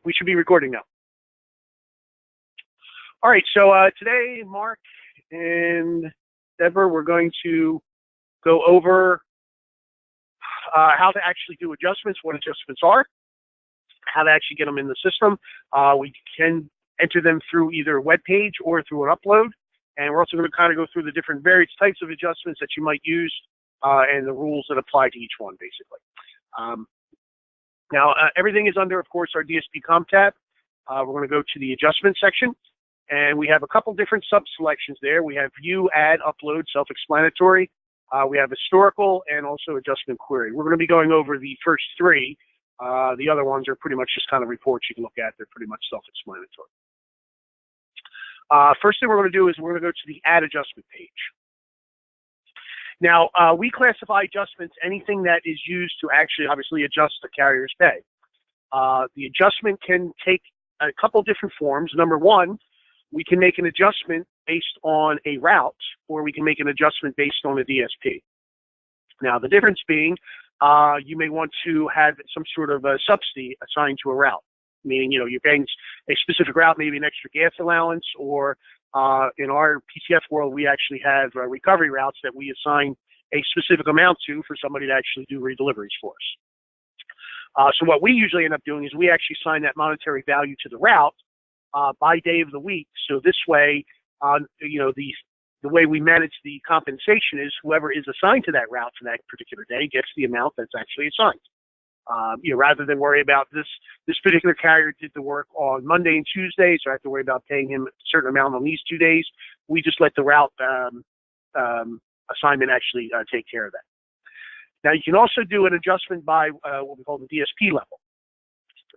We should be recording now. All right, so today, Mark and Deborah, we're going to go over how to actually do adjustments, what adjustments are, how to actually get them in the system. We can enter them through either a web page or through an upload. And we're also going to kind of go through the different various types of adjustments that you might use and the rules that apply to each one, basically. Now, everything is under, of course, our DSP Comp tab. We're going to go to the adjustment section. And we have a couple different sub-selections there. We have view, add, upload, self-explanatory. We have historical and also adjustment query. We're going to be going over the first three. The other ones are pretty much just kind of reports you can look at. They're pretty much self-explanatory. First thing we're going to do is we're going to go to the add adjustment page. Now, we classify adjustments anything that is used to actually obviously adjust the carrier's pay. The adjustment can take a couple different forms. Number one, we can make an adjustment based on a route, or we can make an adjustment based on a DSP. Now, the difference being, you may want to have some sort of a subsidy assigned to a route, meaning, you're paying a specific route, maybe an extra gas allowance, or in our PCF world, we actually have recovery routes that we assign a specific amount to for somebody to actually do redeliveries for us. So what we usually end up doing is we actually assign that monetary value to the route by day of the week. So this way, the way we manage the compensation is whoever is assigned to that route for that particular day gets the amount that's actually assigned. Rather than worry about this particular carrier did the work on Monday and Tuesday, so I have to worry about paying him a certain amount on these 2 days. We just let the route assignment actually take care of that. Now, you can also do an adjustment by what we call the DSP level.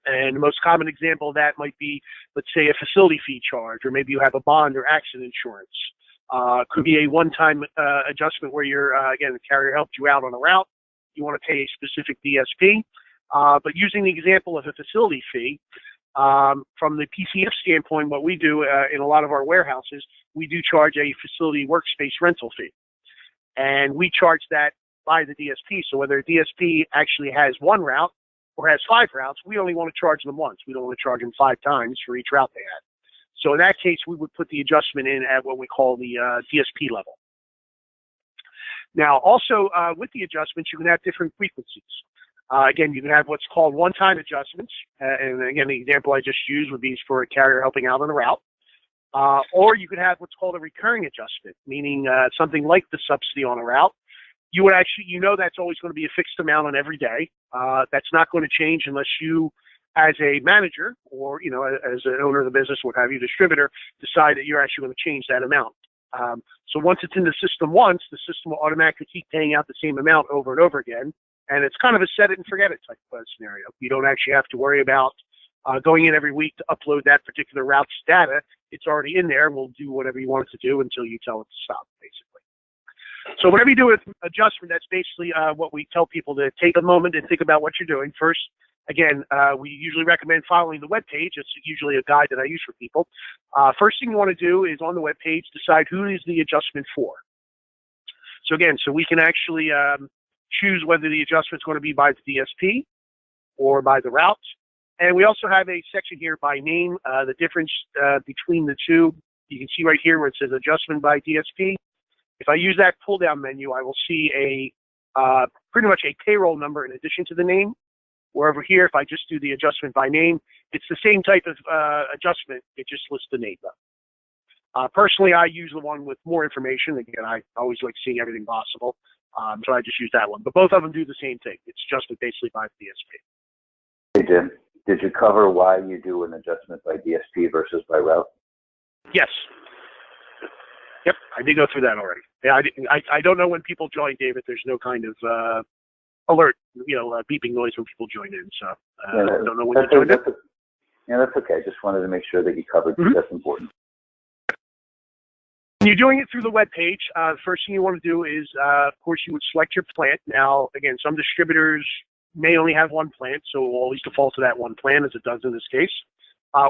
And the most common example of that might be, let's say, a facility fee charge, or maybe you have a bond or accident insurance. Could be a one-time adjustment where again, the carrier helped you out on a route. You want to pay a specific DSP. But using the example of a facility fee, from the PCF standpoint, what we do in a lot of our warehouses, we do charge a facility workspace rental fee. And we charge that by the DSP. So whether a DSP actually has one route or has 5 routes, we only want to charge them once. We don't want to charge them 5 times for each route they had. So in that case, we would put the adjustment in at what we call the DSP level. Now, also with the adjustments, you can have different frequencies. Again, you can have what's called one-time adjustments. And again, the example I just used would be for a carrier helping out on a route. Or you could have what's called a recurring adjustment, meaning something like the subsidy on a route. You would actually, that's always going to be a fixed amount on every day. That's not going to change unless you, as a manager or, as an owner of the business, what have you, distributor, decide that you're actually going to change that amount. So once it's in the system the system will automatically keep paying out the same amount over and over again. And it's kind of a set it and forget it type of scenario. You don't actually have to worry about going in every week to upload that particular route's data. It's already in there. We'll do whatever you want it to do until you tell it to stop, basically. So whenever you do an adjustment, that's basically what we tell people to take a moment and think about what you're doing. First, again, we usually recommend following the web page. It's usually a guide that I use for people. First thing you want to do is on the web page, decide who is the adjustment for. So again, we can actually choose whether the adjustment is going to be by the DSP or by the route. And we also have a section here by name. The difference between the two, you can see right here where it says adjustment by DSP. If I use that pull-down menu, I will see pretty much a payroll number in addition to the name. Where over here, if I just do the adjustment by name, it's the same type of adjustment. It just lists the name though. Personally, I use the one with more information. Again, I always like seeing everything possible. So I just use that one. But both of them do the same thing. It's adjusted basically by the DSP. Hey, Jim, did you cover why you do an adjustment by DSP versus by route? Yes. Yep, I did go through that already. Yeah, I don't know when people join, David. There's no kind of alert, beeping noise when people join in. So I don't know when you joined in. Yeah, that's okay. Just wanted to make sure that you covered. That's important. When you're doing it through the web page, the first thing you want to do is, of course, you would select your plant. Now, again, some distributors may only have one plant, so it will always default to that one plant, as it does in this case.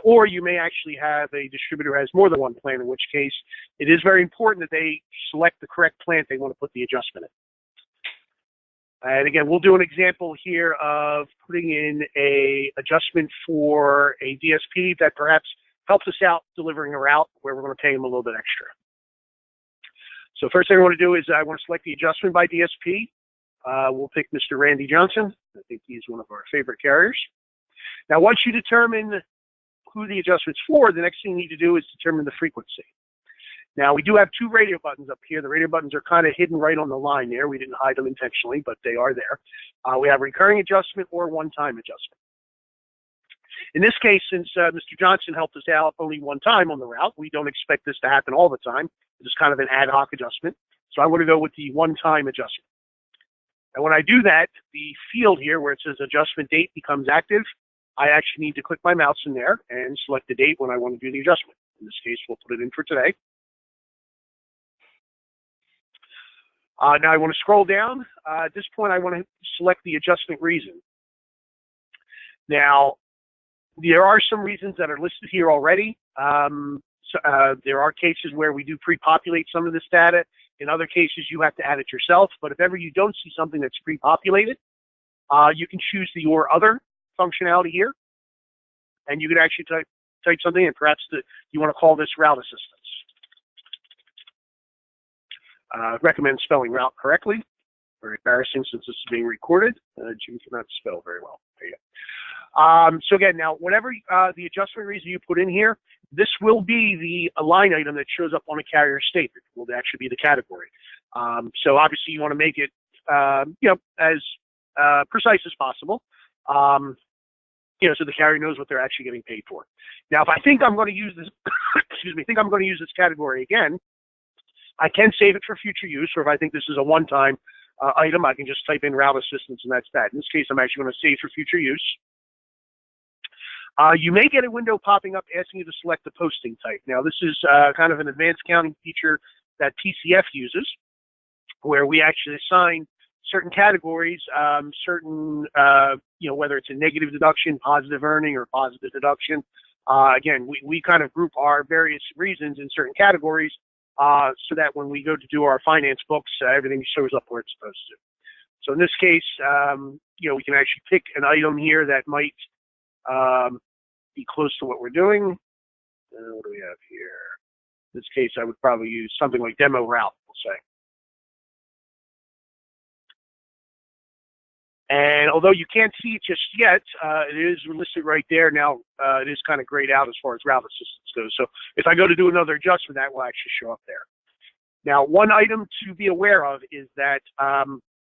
Or you may actually have a distributor who has more than one plant, in which case it is very important that they select the correct plant they want to put the adjustment in. And again, we'll do an example here of putting in a adjustment for a DSP that perhaps helps us out delivering a route where we're going to pay them a little bit extra. So first thing I want to do is I want to select the adjustment by DSP. We'll pick Mr. Randy Johnson. I think he's one of our favorite carriers. Now, once you determine who the adjustment's for, the next thing you need to do is determine the frequency. Now, we do have two radio buttons up here. The radio buttons are kind of hidden right on the line there. We didn't hide them intentionally, but they are there. We have recurring adjustment or one-time adjustment. In this case, since Mr. Johnson helped us out only one time on the route, we don't expect this to happen all the time. It's kind of an ad hoc adjustment. So I want to go with the one-time adjustment. And when I do that, the field here where it says adjustment date becomes active. I actually need to click my mouse in there and select the date when I want to do the adjustment. In this case, we'll put it in for today. Now I want to scroll down. At this point, I want to select the adjustment reason. Now, there are some reasons that are listed here already. There are cases where we do pre-populate some of this data. In other cases, you have to add it yourself. But if ever you don't see something that's pre-populated, you can choose the or other functionality here. And you can actually type something in. Perhaps you want to call this route assistance. Recommend spelling route correctly. Very embarrassing since this is being recorded. Jim cannot spell very well. There you go. So again, now whatever the adjustment reason you put in here, this will be the line item that shows up on a carrier statement. Will actually be the category. So obviously you want to make it as precise as possible. So the carrier knows what they're actually getting paid for. Now, if I think I'm going to use this, think I'm going to use this category again, I can save it for future use, or if I think this is a one-time item, I can just type in route assistance, and that's that. In this case, I'm actually going to save for future use. You may get a window popping up asking you to select the posting type. Now, this is kind of an advanced counting feature that PCF uses, where we actually assign certain categories, whether it's a negative deduction, positive earning, or positive deduction. Again, we kind of group our various reasons in certain categories, so that when we go to do our finance books, everything shows up where it's supposed to. So in this case, we can actually pick an item here that might be close to what we're doing. What do we have here? In this case, I would probably use something like demo route, we'll say. And although you can't see it just yet, it is listed right there. Now, it is kind of grayed out as far as route assistance goes. So if I go to do another adjustment, that will actually show up there. Now, one item to be aware of is that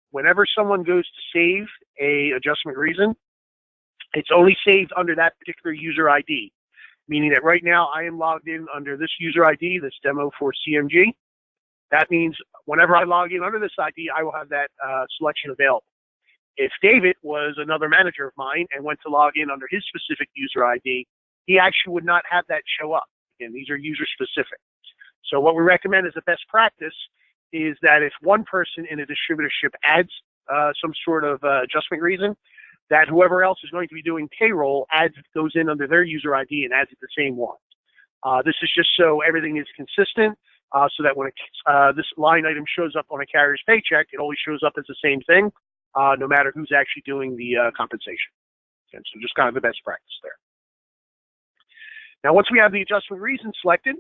whenever someone goes to save a adjustment reason, it's only saved under that particular user ID, meaning that right now I am logged in under this user ID, this demo for CMG. That means whenever I log in under this ID, I will have that selection available. If David was another manager of mine and went to log in under his specific user ID, he actually would not have that show up. Again, these are user specific. So what we recommend as a best practice is that if one person in a distributorship adds some sort of adjustment reason, that whoever else is going to be doing payroll goes in under their user ID and adds it the same one. This is just so everything is consistent, so that when this line item shows up on a carrier's paycheck, it always shows up as the same thing, no matter who's actually doing the compensation. And so just kind of the best practice there. Now, once we have the adjustment reason selected,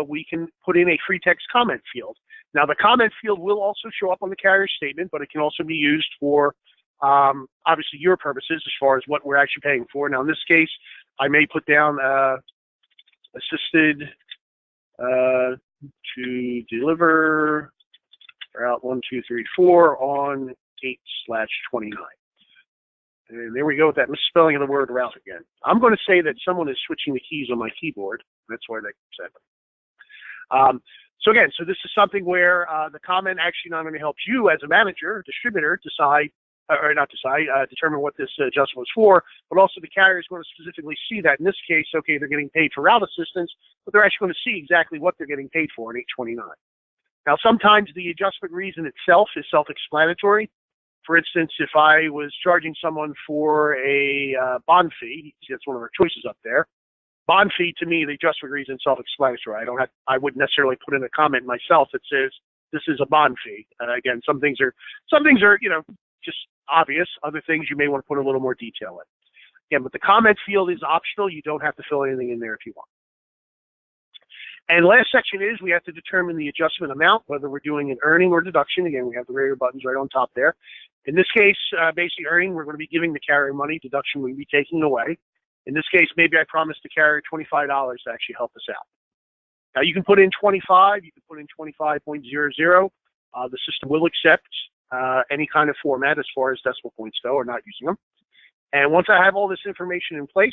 we can put in a free text comment field. Now, the comment field will also show up on the carrier statement, but it can also be used for, obviously, your purposes as far as what we're actually paying for. Now, in this case, I may put down assisted to deliver route 1, 2, 3, 4 on 8/29. And there we go with that misspelling of the word route again. I'm going to say that someone is switching the keys on my keyboard. That's why that keeps happening. So again, so this is something where the comment actually not only helps you as a manager, distributor, determine what this adjustment was for, but also the carrier is going to specifically see that. In this case, okay, they're getting paid for route assistance, but they're actually going to see exactly what they're getting paid for in 829. Now, sometimes the adjustment reason itself is self-explanatory. For instance, if I was charging someone for a bond fee, see that's one of our choices up there. Bond fee, to me, the adjustment reason is self-explanatory. I wouldn't necessarily put in a comment myself that says this is a bond fee. Again, some things are just obvious. Other things you may want to put a little more detail in. Again, but the comment field is optional. You don't have to fill anything in there if you want. And last section is we have to determine the adjustment amount, whether we're doing an earning or deduction. Again, we have the radio buttons right on top there. In this case, basically earning, we're going to be giving the carrier money. Deduction, we'll be taking away. In this case, maybe I promised the carrier $25 to actually help us out. Now, you can put in 25. You can put in 25.00. The system will accept any kind of format as far as decimal points go, or not using them. And once I have all this information in place,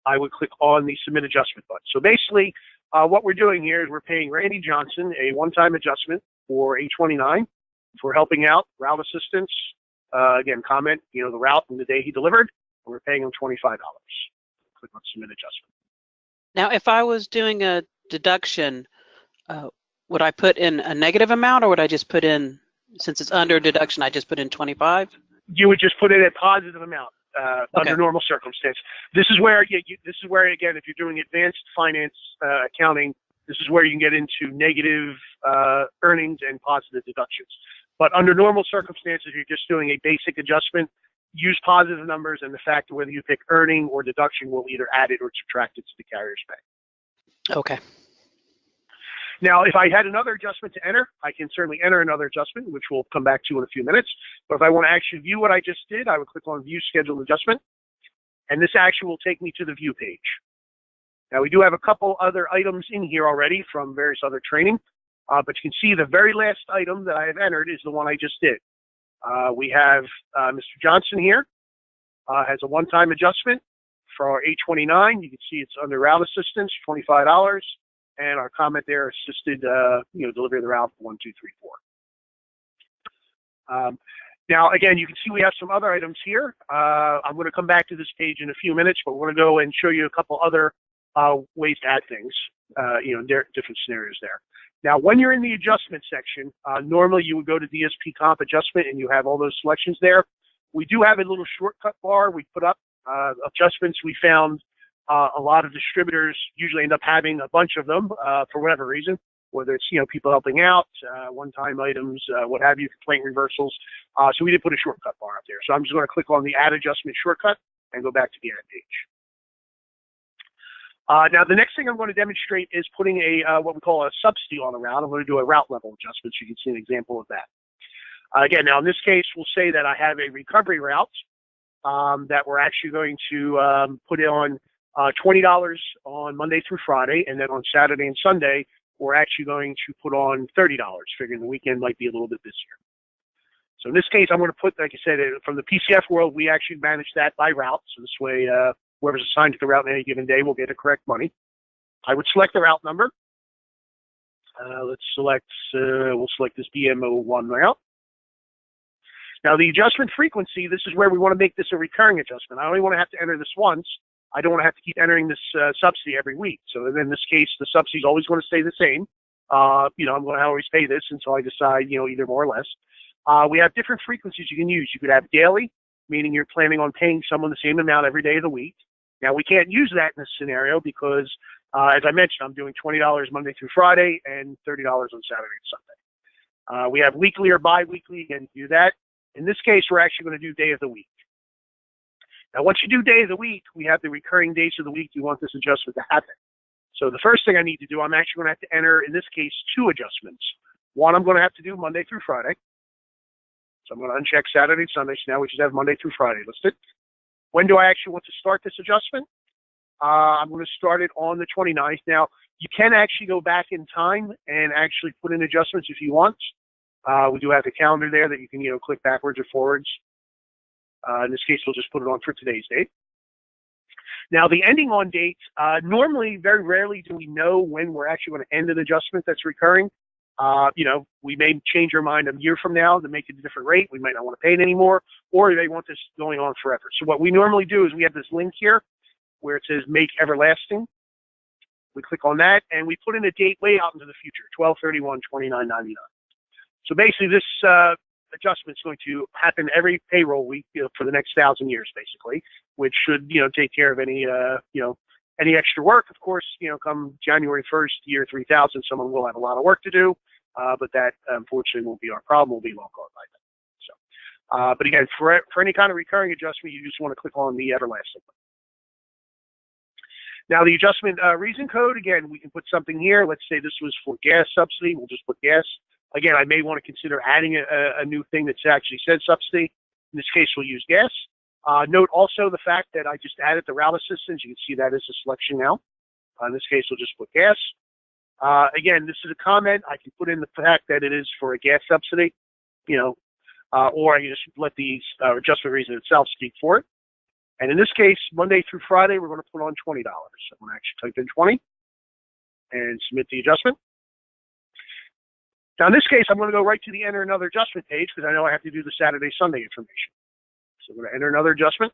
I would click on the Submit Adjustment button. So basically, what we're doing here is we're paying Randy Johnson a one-time adjustment for $829 for helping out, route assistance, again, comment, the route and the day he delivered, and we're paying him $25. Click on Submit Adjustment. Now, if I was doing a deduction, would I put in a negative amount, or would I just put in, since it's under deduction, I just put in 25? You would just put in a positive amount. Okay. Under normal circumstance. This is where again, if you're doing advanced finance accounting, this is where you can get into negative earnings and positive deductions. But under normal circumstances, you're just doing a basic adjustment. Use positive numbers, and the fact of whether you pick earning or deduction will either add it or subtract it to the carrier's pay. Okay. Now, if I had another adjustment to enter, I can certainly enter another adjustment, which we'll come back to in a few minutes. But if I want to actually view what I just did, I would click on View Scheduled Adjustment, and this actually will take me to the View page. Now, we do have a couple other items in here already from various other training, but you can see the very last item that I have entered is the one I just did. We have Mr. Johnson here, has a one-time adjustment for our $829. You can see it's under route assistance, $25. And our comment there, assisted, delivery of the route 1, 2, 3, 4. Now, again, you can see we have some other items here. I'm going to come back to this page in a few minutes, but we're going to go and show you a couple other ways to add things, different scenarios there. Now, when you're in the adjustment section, normally you would go to DSP Comp Adjustment, and you have all those selections there. We do have a little shortcut bar we put up, adjustments we found. A lot of distributors usually end up having a bunch of them for whatever reason, whether it's people helping out, one-time items, what have you, complaint reversals. So we did put a shortcut bar up there. So I'm just going to click on the Add Adjustment shortcut and go back to the Add page. Now the next thing I'm going to demonstrate is putting a what we call a subsidy on a route. I'm going to do a route level adjustment, so you can see an example of that. Again, now in this case, we'll say that I have a recovery route that we're actually going to put on $20 on Monday through Friday, and then on Saturday and Sunday, we're actually going to put on $30, figuring the weekend might be a little bit busier. So in this case, I'm going to put, like I said, from the PCF world, we actually manage that by route. So this way, whoever's assigned to the route on any given day will get the correct money. I would select the route number. We'll select this BM01 route. Now the adjustment frequency, this is where we want to make this a recurring adjustment. I only want to have to enter this once. I don't want to have to keep entering this subsidy every week. So in this case, the subsidy is always going to stay the same. I'm going to always pay this until I decide, either more or less. We have different frequencies you can use. You could have daily, meaning you're planning on paying someone the same amount every day of the week. Now, we can't use that in this scenario because, as I mentioned, I'm doing $20 Monday through Friday and $30 on Saturday and Sunday. We have weekly or bi-weekly. Again, do that. In this case, we're actually going to do day of the week. Now, once you do day of the week, we have the recurring days of the week you want this adjustment to happen. So the first thing I need to do, I'm actually going to have to enter, in this case, 2 adjustments. One, I'm going to have to do Monday through Friday. So I'm going to uncheck Saturday and Sunday. So now we just have Monday through Friday listed. When do I actually want to start this adjustment? I'm going to start it on the 29th. Now, you can actually go back in time and actually put in adjustments if you want. We do have the calendar there that you can, click backwards or forwards. In this case, we'll just put it on for today's date. Now, the ending on date, normally, very rarely do we know when we're actually going to end an adjustment that's recurring. We may change our mind a year from now to make it a different rate. We might not want to pay it anymore, or they want this going on forever. So what we normally do is we have this link here where it says Make Everlasting. We click on that, and we put in a date way out into the future, 12/31/2999. So basically, this adjustment is going to happen every payroll week for the next 1,000 years, basically, which should take care of any any extra work. Of course, come January 1st, year 3000, someone will have a lot of work to do, but that unfortunately won't be our problem. We'll be well covered by that. So But again, for any kind of recurring adjustment, you just want to click on the everlasting. Now, the adjustment reason code, again, we can put something here. Let's say this was for gas subsidy. We'll just put gas. Again, I may want to consider adding a new thing that actually says subsidy. In this case, we'll use gas. Note also the fact that I just added the route assistance. You can see that as a selection now. In this case, we'll just put gas. Again, this is a comment. I can put in the fact that it is for a gas subsidy, or I can just let the adjustment reason itself speak for it. And in this case, Monday through Friday, we're going to put on $20. So I'm going to actually type in 20 and submit the adjustment. Now, in this case, I'm going to go right to the enter another adjustment page because I know I have to do the Saturday, Sunday information. So I'm going to enter another adjustment.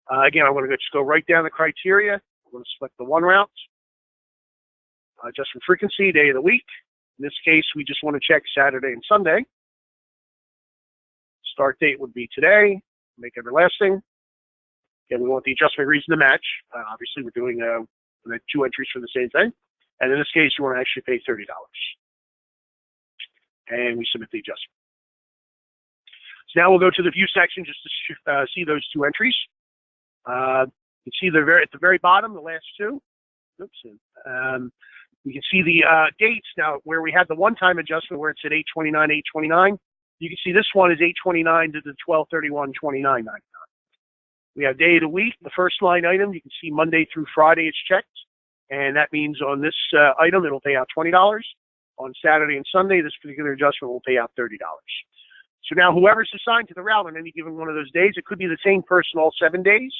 Again, I'm going to just go right down the criteria. I'm going to select the one route. Adjustment frequency, day of the week. In this case, we just want to check Saturday and Sunday. Start date would be today. Make everlasting. Again, we want the adjustment reason to match. Obviously, we're doing 2 entries for the same thing. And in this case, you want to actually pay $30. And we submit the adjustment. So now we'll go to the view section just to see those 2 entries. You can see at the very bottom, the last 2. Oops. You can see the dates now where we had the one-time adjustment where it said 8/29, 8/29. You can see this one is 8/29 to the 12/31, 29/99. We have day of the week. The first line item, you can see Monday through Friday it's checked. And that means on this item, it'll pay out $20. On Saturday and Sunday, this particular adjustment will pay out $30. So now whoever's assigned to the route on any given one of those days, it could be the same person all 7 days.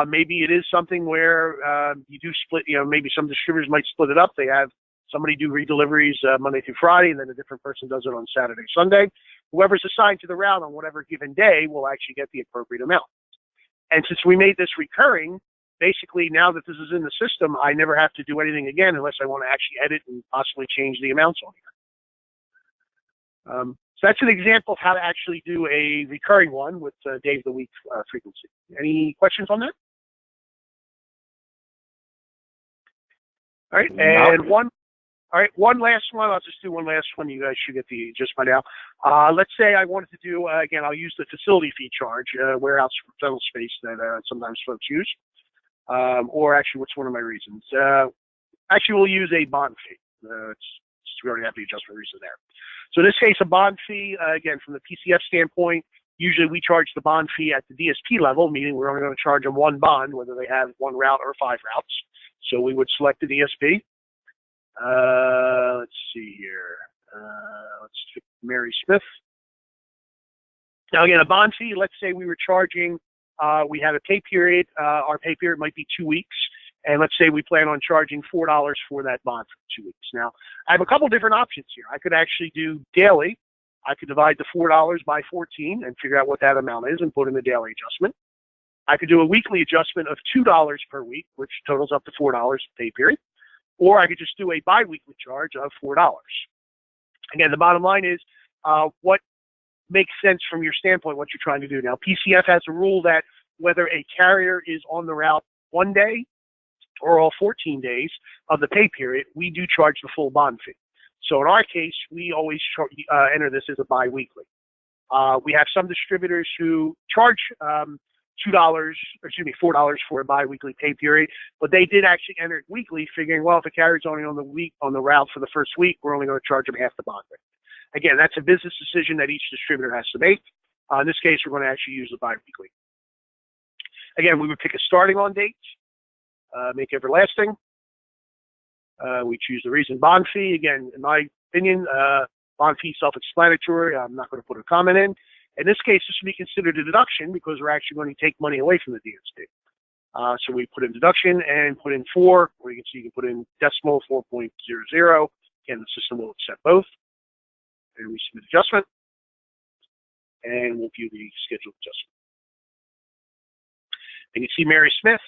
Maybe it is something where you do split, maybe some distributors might split it up. They have somebody do redeliveries Monday through Friday, and then a different person does it on Saturday, Sunday. Whoever's assigned to the route on whatever given day will actually get the appropriate amount. And since we made this recurring, basically now that this is in the system, I never have to do anything again unless I want to actually edit and possibly change the amounts on here. So that's an example of how to actually do a recurring one with day of the week frequency. Any questions on that? All right, and one last one. I'll just do one last one. You guys should get the gist by now. Let's say I wanted to do, again, I'll use the facility fee charge, warehouse rental space that sometimes folks use. Or actually, what's one of my reasons? Actually, we'll use a bond fee. We already have the adjustment reason there. So in this case, a bond fee, again, from the PCF standpoint, usually we charge the bond fee at the DSP level, meaning we're only going to charge them one bond, whether they have 1 route or 5 routes. So we would select the DSP. Let's see here. Let's pick Mary Smith. Now, again, a bond fee, let's say we were charging, we had a pay period. Our pay period might be 2 weeks. And let's say we plan on charging $4 for that bond for 2 weeks. Now, I have a couple different options here. I could actually do daily. I could divide the $4 by 14 and figure out what that amount is and put in the daily adjustment. I could do a weekly adjustment of $2 per week, which totals up to $4 pay period. Or I could just do a biweekly charge of $4. Again, the bottom line is what makes sense from your standpoint, what you're trying to do. Now, PCF has a rule that whether a carrier is on the route 1 day or all 14 days of the pay period, we do charge the full bond fee. So in our case, we always enter this as a biweekly. We have some distributors who charge $4 for a biweekly pay period, but they did actually enter it weekly, figuring, well, if a carrier's only on the route for the first week, we're only going to charge them half the bond rate. Again, that's a business decision that each distributor has to make. In this case, we're going to actually use the biweekly. Again, we would pick a starting on date, make everlasting. We choose the reason bond fee. Again, in my opinion, bond fee self-explanatory. I'm not going to put a comment in. In this case, this would be considered a deduction because we're actually going to take money away from the DSP. So we put in deduction and put in 4, where you can see you can put in decimal 4.00. Again, the system will accept both. And we submit adjustment. And we'll view the scheduled adjustment. And you see Mary Smith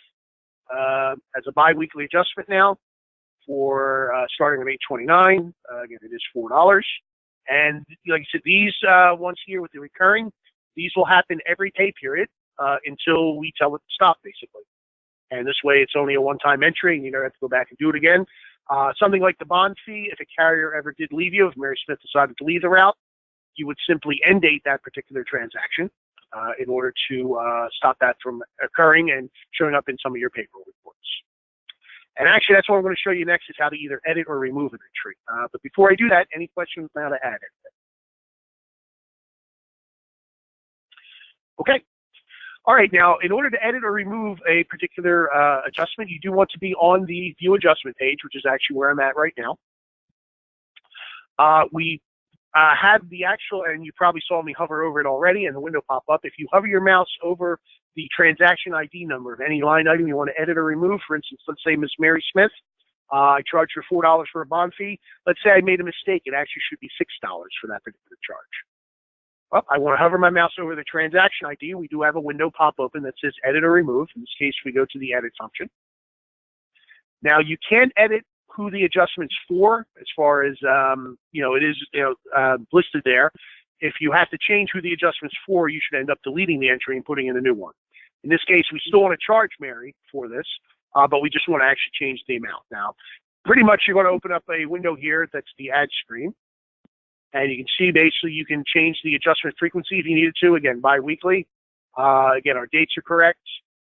has a biweekly adjustment now for starting at 8/29. Again, it is $4. And like I said, these ones here with the recurring, these will happen every pay period until we tell it to stop, basically. And this way, it's only a one-time entry, and you never have to go back and do it again. Something like the bond fee, if a carrier ever did leave you, if Mary Smith decided to leave the route, you would simply end date that particular transaction in order to stop that from occurring and showing up in some of your payroll reports. And actually, that's what I'm going to show you next, is how to either edit or remove an entry. But before I do that, any questions on how to add it? Okay. All right. Now, in order to edit or remove a particular adjustment, you do want to be on the View Adjustment page, which is actually where I'm at right now. We have the actual, and you probably saw me hover over it already, and the window pop up. If you hover your mouse over the transaction ID number of any line item you want to edit or remove, for instance, let's say Miss Mary Smith, I charged her $4 for a bond fee. Let's say I made a mistake. It actually should be $6 for that particular charge. Well, I want to hover my mouse over the transaction ID. We do have a window pop open that says edit or remove. In this case, we go to the edit function. Now, you can edit who the adjustment's for, as far as, it is listed there. If you have to change who the adjustment's for, you should end up deleting the entry and putting in a new one. In this case, we still want to charge Mary for this, but we just want to actually change the amount. Now, pretty much you're going to open up a window here that's the add screen. And you can see basically you can change the adjustment frequency if you needed to, again, bi-weekly. Again, our dates are correct.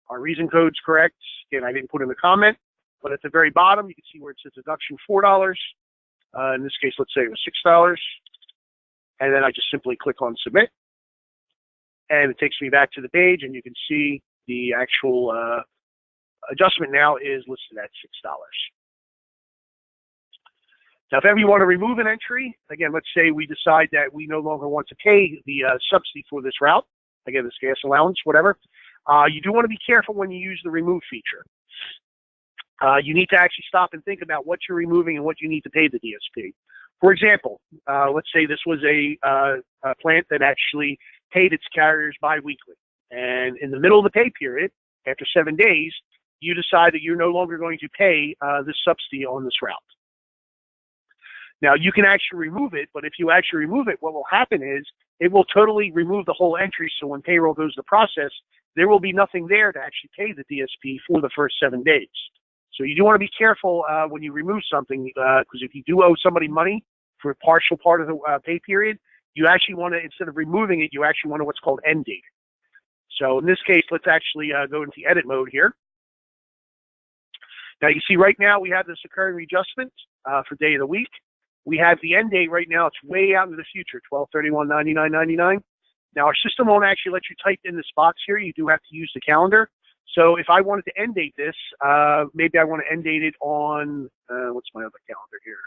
Our reason code's correct. Again, I didn't put in the comment, but at the very bottom, you can see where it says deduction $4. In this case, let's say it was $6. And then I just simply click on submit. And it takes me back to the page, and you can see the actual adjustment now is listed at $6. Now, if ever you want to remove an entry, again, let's say we decide that we no longer want to pay the subsidy for this route, again, this gas allowance, whatever, you do want to be careful when you use the remove feature. You need to actually stop and think about what you're removing and what you need to pay the DSP. For example, let's say this was a plant that actually paid its carriers bi-weekly. And in the middle of the pay period, after 7 days, you decide that you're no longer going to pay this subsidy on this route. Now, you can actually remove it, but if you actually remove it, what will happen is it will totally remove the whole entry. So when payroll goes to process, there will be nothing there to actually pay the DSP for the first 7 days. So you do want to be careful when you remove something, because if you do owe somebody money for a partial part of the pay period, you actually want to, instead of removing it, you actually want to what's called end date. So in this case, let's actually go into edit mode here. Now you see right now we have this occurring adjustment for day of the week. We have the end date right now. It's way out into the future, 12/31/99/99. Now, our system won't actually let you type in this box here. You do have to use the calendar. So if I wanted to end date this, maybe I want to end date it on, what's my other calendar here?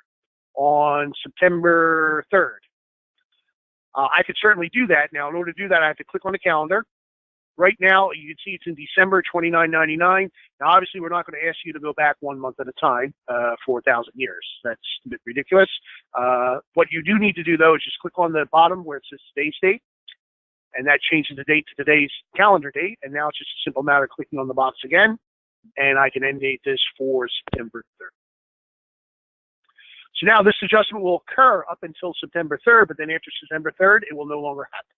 On September 3rd. I could certainly do that. Now, in order to do that, I have to click on the calendar. Right now, you can see it's in December 29/99. Now, obviously, we're not going to ask you to go back 1 month at a time for 1,000 years. That's a bit ridiculous. What you do need to do, though, is just click on the bottom where it says today's date, and that changes the date to today's calendar date. And now it's just a simple matter of clicking on the box again, and I can end date this for September 3rd. So now this adjustment will occur up until September 3rd, but then after September 3rd, it will no longer happen.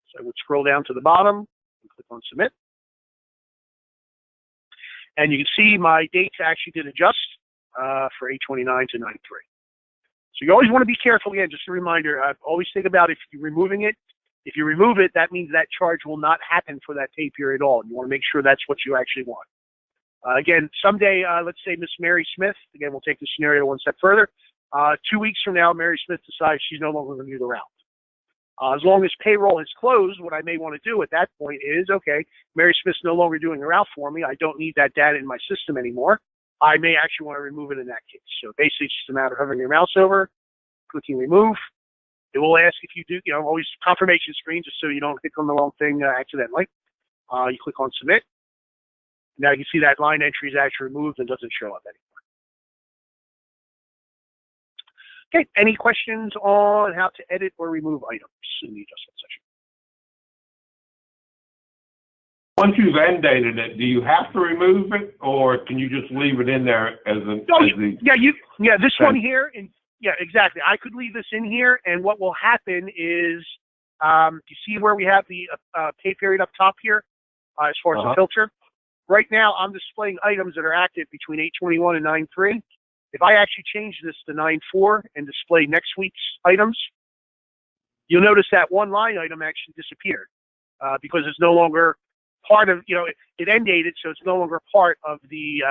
So I would scroll down to the bottom and click on submit. And you can see my dates actually did adjust for 8/29 to 9/3. So you always want to be careful. Again, just a reminder, always think about if you're removing it. If you remove it, that means that charge will not happen for that pay period at all. You want to make sure that's what you actually want. Again, someday, let's say Miss Mary Smith, again, we'll take the scenario one step further. 2 weeks from now, Mary Smith decides she's no longer going to do the route. As long as payroll is closed, what I may want to do at that point is, okay, Mary Smith's no longer doing a route for me. I don't need that data in my system anymore. I may actually want to remove it in that case. So basically, it's just a matter of hovering your mouse over, clicking remove. It will ask if you do, always confirmation screen, just so you don't click on the wrong thing accidentally. You click on submit. Now you can see that line entry is actually removed and doesn't show up anymore. Okay, any questions on how to edit or remove items in the adjustment section? Once you've end dated it, do you have to remove it, or can you just leave it in there as a? No, this one here, and yeah, exactly. I could leave this in here, and what will happen is, you see where we have the pay period up top here, as far as the filter. Right now, I'm displaying items that are active between 8/21 and 9/3. If I actually change this to 9/4 and display next week's items, you'll notice that one line item actually disappeared because it's no longer part of, it end dated, so it's no longer part of the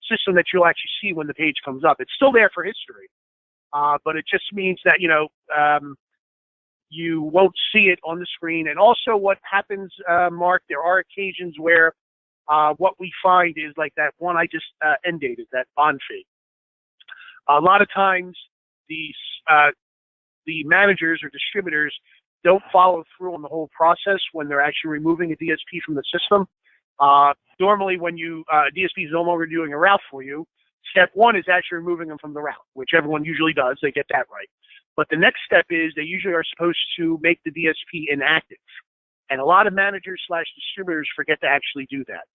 system that you'll actually see when the page comes up. It's still there for history, but it just means that, you won't see it on the screen. And also what happens, Mark, there are occasions where what we find is like that one I just end dated, that bond fee. A lot of times the managers or distributors don't follow through on the whole process when they're actually removing a DSP from the system. Normally when DSP is no longer doing a route for you, step one is actually removing them from the route, which everyone usually does. They get that right. But the next step is they usually are supposed to make the DSP inactive. And a lot of managers / distributors forget to actually do that.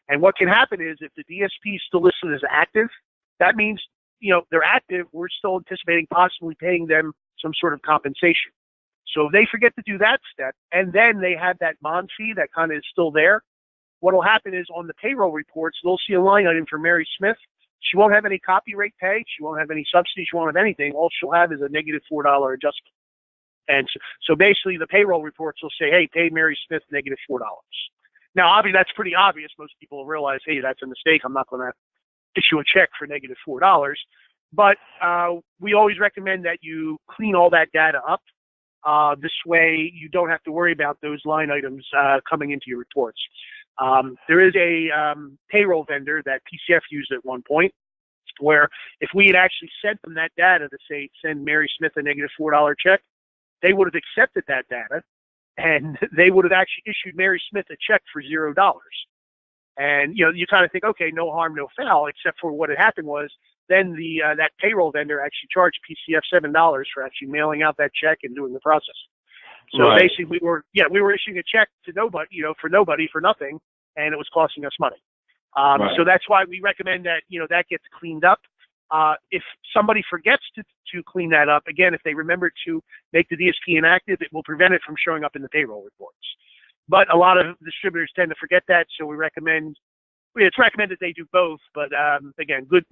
And what can happen is if the DSP is still listed as active, that means, they're active. We're still anticipating possibly paying them some sort of compensation. So if they forget to do that step, and then they have that bond fee that kind of is still there, what will happen is on the payroll reports, they'll see a line item for Mary Smith. She won't have any copyright pay. She won't have any subsidy. She won't have anything. All she'll have is a negative $4 adjustment. And so basically the payroll reports will say, hey, pay Mary Smith negative $4. Now, obviously, that's pretty obvious. Most people will realize, hey, that's a mistake. I'm not going to issue a check for negative $4. But we always recommend that you clean all that data up. This way, you don't have to worry about those line items coming into your reports. There is a payroll vendor that PCF used at one point where if we had actually sent them that data to say, send Mary Smith a negative $4 check, they would have accepted that data and they would have actually issued Mary Smith a check for $0. And, you kind of think, okay, no harm, no foul, except for what had happened was then that payroll vendor actually charged PCF $7 for actually mailing out that check and doing the process. So Right. basically we were issuing a check to nobody, for nothing, and it was costing us money. Right. So that's why we recommend that, that gets cleaned up. If somebody forgets to clean that up, again, if they remember to make the DSP inactive, it will prevent it from showing up in the payroll reports. But a lot of distributors tend to forget that, so it's recommended they do both. But again, good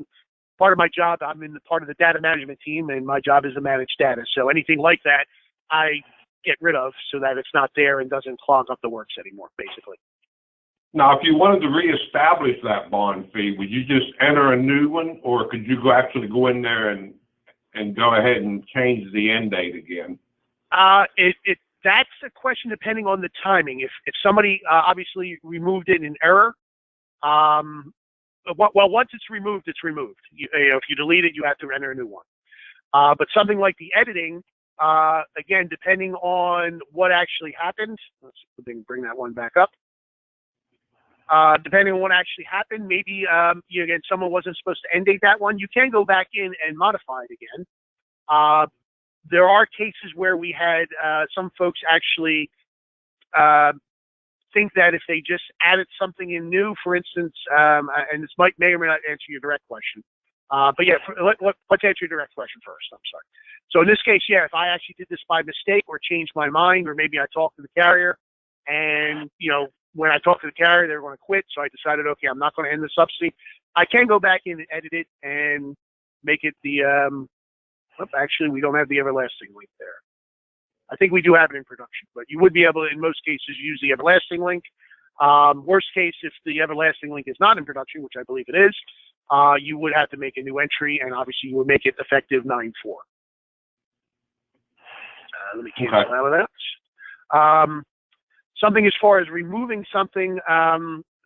part of my job, I'm in the part of the data management team, and my job is to manage data. So anything like that, I get rid of so that it's not there and doesn't clog up the works anymore, basically. Now, if you wanted to reestablish that bond fee, would you just enter a new one, or could you actually go in there and go ahead and change the end date again? That's a question depending on the timing. If somebody obviously removed it in error, once it's removed, it's removed. If you delete it, you have to enter a new one. But something like the editing, again, depending on what actually happened, let's bring that one back up. Depending on what actually happened, maybe, again, someone wasn't supposed to end date that one. You can go back in and modify it again. There are cases where we had some folks actually think that if they just added something in new, for instance, and this may or may not answer your direct question. But yeah, let's answer your direct question first. I'm sorry. So in this case, yeah, if I actually did this by mistake or changed my mind, or maybe I talked to the carrier and, when I talked to the carrier, they were going to quit. So I decided, okay, I'm not going to end the subsidy. I can go back in and edit it and make it actually, we don't have the everlasting link there. I think we do have it in production, but you would be able to, in most cases, use the everlasting link. Worst case, if the everlasting link is not in production, which I believe it is, you would have to make a new entry, and obviously you would make it effective 9/4. Let me cancel out of that. Something as far as removing something,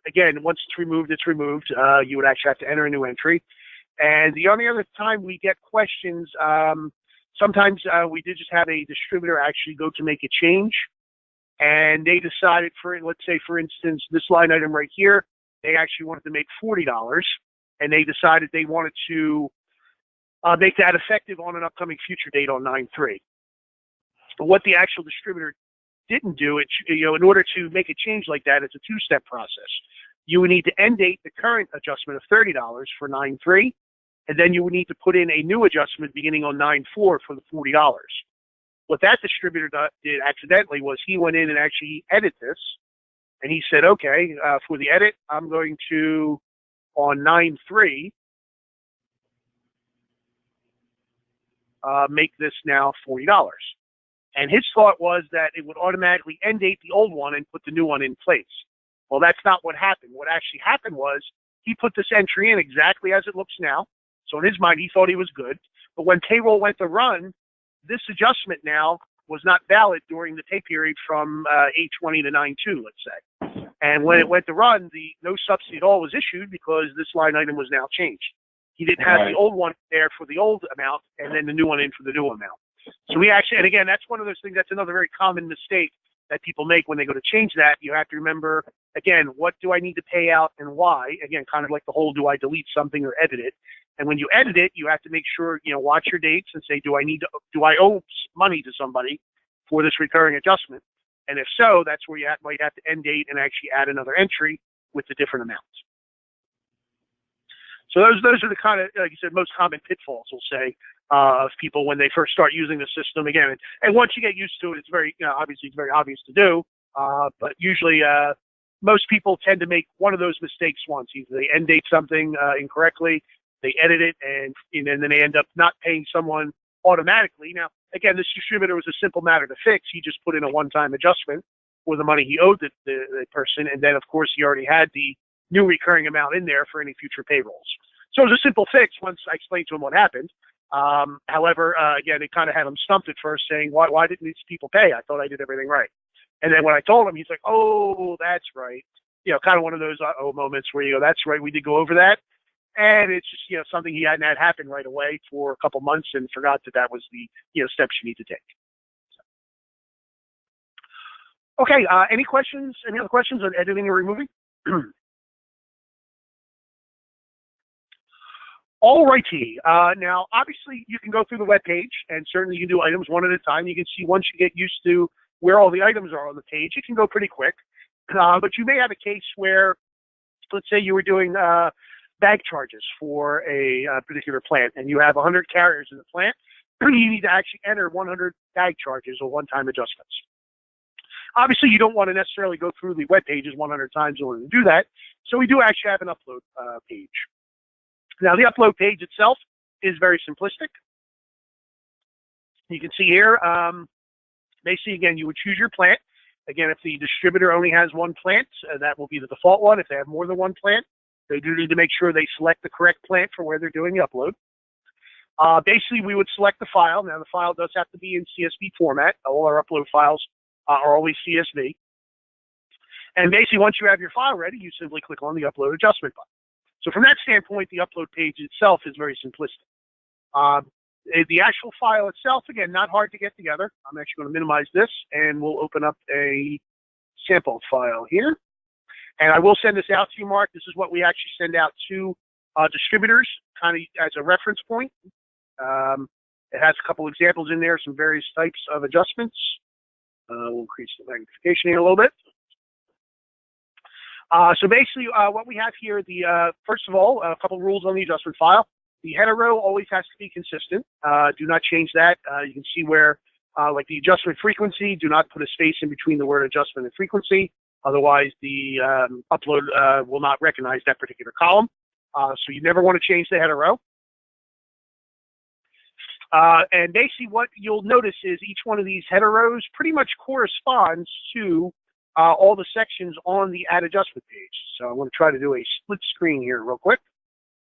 again, once it's removed, it's removed. You would actually have to enter a new entry. And the only other time we get questions, sometimes we did just have a distributor actually go to make a change, and they decided let's say, for instance, this line item right here, they actually wanted to make $40, and they decided they wanted to make that effective on an upcoming future date on 9/3. But what the actual distributor didn't do, in order to make a change like that, it's a two-step process. You would need to end date the current adjustment of $30 for 9/3, and then you would need to put in a new adjustment beginning on 9/4 for the $40. What that distributor did accidentally was he went in and actually edited this, and he said, okay, for the edit, I'm going to, on 9/3, make this now $40. And his thought was that it would automatically end date the old one and put the new one in place. Well, that's not what happened. What actually happened was he put this entry in exactly as it looks now. So in his mind, he thought he was good. But when payroll went to run, this adjustment now was not valid during the pay period from 8/20 to 9/2, let's say. And when it went to run, the no subsidy at all was issued because this line item was now changed. He didn't have the old one there for the old amount and then the new one in for the new amount. So we actually, and again, that's one of those things, that's another very common mistake that people make when they go to change that. You have to remember, again, what do I need to pay out and why? Again, kind of like the whole, do I delete something or edit it? And when you edit it, you have to make sure, watch your dates and say, do I owe money to somebody for this recurring adjustment? And if so, that's where you might have to end date and actually add another entry with the different amounts. So those are the kind of, like you said, most common pitfalls, we'll say, of people when they first start using the system. Again, and once you get used to it, it's very, obviously it's very obvious to do. But usually, most people tend to make one of those mistakes once. Either they end date something incorrectly, they edit it, and then they end up not paying someone automatically. Now, again, this distributor was a simple matter to fix. He just put in a one-time adjustment for the money he owed the person, and then, of course, he already had the new recurring amount in there for any future payrolls. So it was a simple fix once I explained to him what happened. However, again, it kind of had him stumped at first, saying, why didn't these people pay? I thought I did everything right. And then when I told him, he's like, oh, that's right. Kind of one of those moments where you go, that's right, we did go over that. And it's just, something he hadn't had happen right away for a couple months and forgot that was the, steps you need to take. Okay, any questions? Any other questions on editing or removing? All righty. Now, obviously, you can go through the web page, and certainly you can do items one at a time. You can see once you get used to where all the items are on the page, it can go pretty quick. But you may have a case where, let's say you were doing bag charges for a particular plant, and you have 100 carriers in the plant. You need to actually enter 100 bag charges or one-time adjustments. Obviously, you don't want to necessarily go through the web pages 100 times in order to do that, so we do actually have an upload page. Now, the upload page itself is very simplistic. You can see here, basically, again, you would choose your plant. Again, if the distributor only has one plant, that will be the default one. If they have more than one plant, they do need to make sure they select the correct plant for where they're doing the upload. Basically, we would select the file. Now, the file does have to be in CSV format. All our upload files are always CSV. And basically, once you have your file ready, you simply click on the Upload Adjustment button. So from that standpoint, the upload page itself is very simplistic. The actual file itself, again, not hard to get together. I'm actually going to minimize this, and we'll open up a sample file here. And I will send this out to you, Mark. This is what we actually send out to distributors, kind of as a reference point. It has a couple examples in there, some various types of adjustments. We'll increase the magnification here a little bit. So basically, what we have here, first of all, a couple rules on the adjustment file. The header row always has to be consistent. Do not change that. You can see where, like the adjustment frequency, do not put a space in between the word adjustment and frequency. Otherwise, the upload will not recognize that particular column. So you never want to change the header row. And basically what you'll notice is each one of these header rows pretty much corresponds to all the sections on the Add Adjustment page. So I'm going to try to do a split screen here real quick.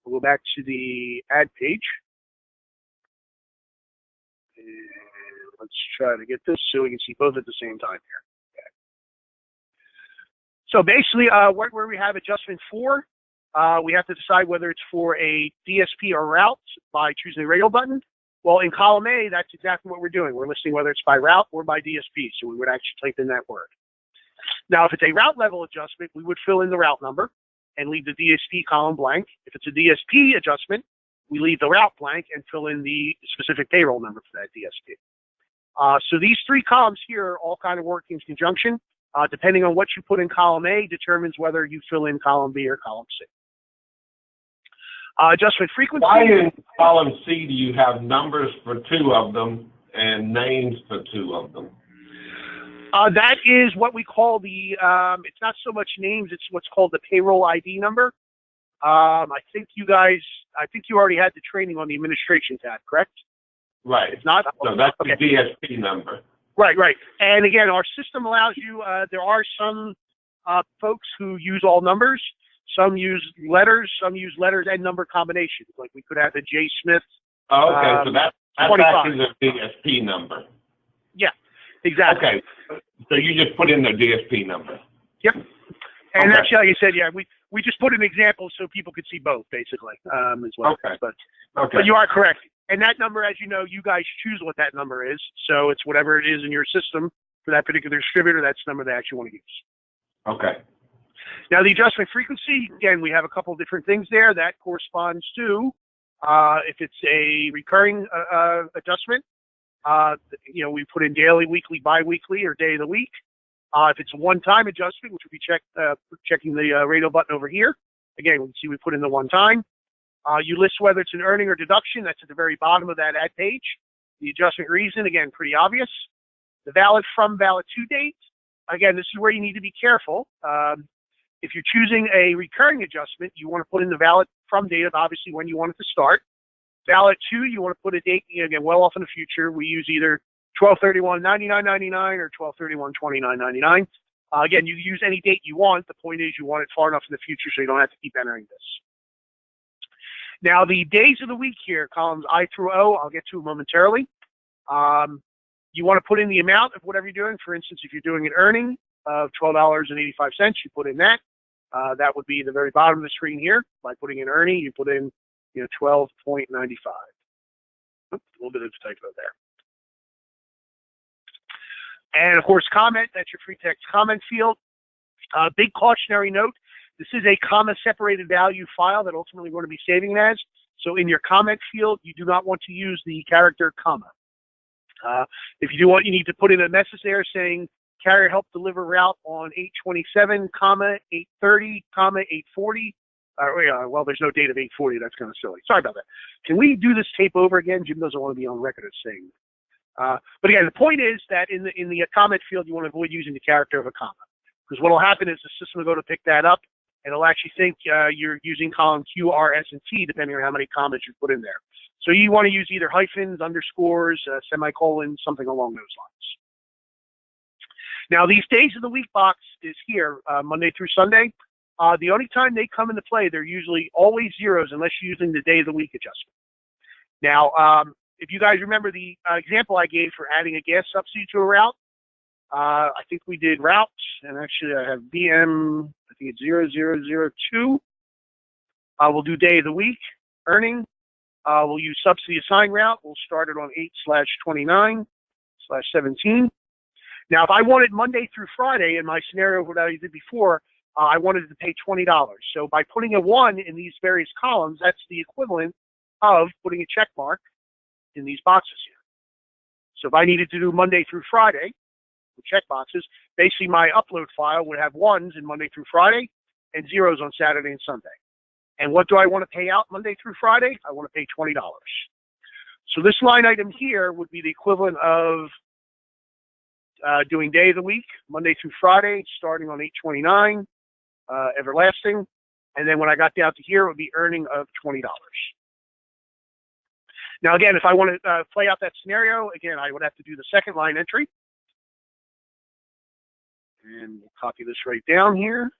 We'll go back to the Add page. And let's try to get this so we can see both at the same time here. Okay. So basically, where we have adjustment 4, we have to decide whether it's for a DSP or route by choosing the radio button. Well, in column A, that's exactly what we're doing. We're listing whether it's by route or by DSP, so we would actually type in that word. Now, if it's a route level adjustment, we would fill in the route number and leave the DSP column blank. If it's a DSP adjustment, we leave the route blank and fill in the specific payroll number for that DSP. So these 3 columns here all kind of work in conjunction. Depending on what you put in column A determines whether you fill in column B or column C. Adjustment frequency. Why in column C do you have numbers for 2 of them and names for 2 of them? That is what we call the, it's not so much names, it's what's called the payroll ID number. I think you already had the training on the administration tab, correct? Right. If not, so that's okay. the DSP number. Right, right. And again, our system allows you, there are some folks who use all numbers. Some use letters and number combinations. Like we could have a J. Smith. Oh, okay, so that's 25. actually the DSP number. Yeah, exactly. Okay, so you just put in the DSP number. Yep. And Okay. actually, like I said, yeah, we just put an example so people could see both, basically, as well. Okay. But Okay. you are correct. And that number, as you know, you guys choose what that number is. So it's whatever it is in your system for that particular distributor. That's the number they actually want to use. Okay. Now, the adjustment frequency, again, we have a couple of different things there. That corresponds to if it's a recurring adjustment, we put in daily, weekly, biweekly, or day of the week. If it's a one-time adjustment, which would be checking the radio button over here. Again, we can see we put in the one-time. You list whether it's an earning or deduction. That's at the very bottom of that ad page. The adjustment reason, again, pretty obvious. The valid from, valid to date. Again, this is where you need to be careful. If you're choosing a recurring adjustment, you want to put in the valid from date of obviously when you want it to start. Valid to, you want to put a date, again, well off in the future. We use either 12/31/99.99 or 12/31/29.99. Again, you use any date you want. The point is you want it far enough in the future so you don't have to keep entering this. Now, the days of the week here, columns I through O, I'll get to momentarily. You want to put in the amount of whatever you're doing. For instance, if you're doing an earning of $12.85, you put in that. That would be the very bottom of the screen here. By putting in earning, you put in 12.95. A little bit of a typo there. And of course, comment, that's your free text comment field. Big cautionary note, this is a comma separated value file that ultimately we're going to be saving it as. So in your comment field, you do not want to use the character comma. If you do want, you need to put in a message there saying carrier help deliver route on 827, 830, 840. Well, there's no date of 840. That's kind of silly. Sorry about that. Can we do this tape over again? Jim doesn't want to be on record as saying. But again, the point is that in the comment field, you want to avoid using the character of a comma, because what will happen is the system will go to pick that up, and it'll actually think you're using column Q, R, S, and T, depending on how many commas you put in there. So you want to use either hyphens, underscores, semicolons, something along those lines. Now, these days of the week box is here, Monday through Sunday. The only time they come into play, they're usually always zeros unless you're using the day of the week adjustment. Now, if you guys remember the example I gave for adding a gas subsidy to a route, I think we did routes, and actually I have BM, I think it's 0002. We'll do day of the week, earning. We'll use subsidy assigned route. We'll start it on 8/29/17. Now, if I wanted Monday through Friday, in my scenario, what I did before, I wanted to pay $20. So by putting a 1 in these various columns, that's the equivalent of putting a check mark in these boxes here. So if I needed to do Monday through Friday, with check boxes, basically my upload file would have 1s in Monday through Friday and 0s on Saturday and Sunday. And what do I want to pay out Monday through Friday? I want to pay $20. So this line item here would be the equivalent of doing day of the week, Monday through Friday, starting on 8/29, everlasting. And then when I got down to here, it would be earning of $20. Now, again, if I want to play out that scenario, again, I would have to do the second line entry. And we'll copy this right down here.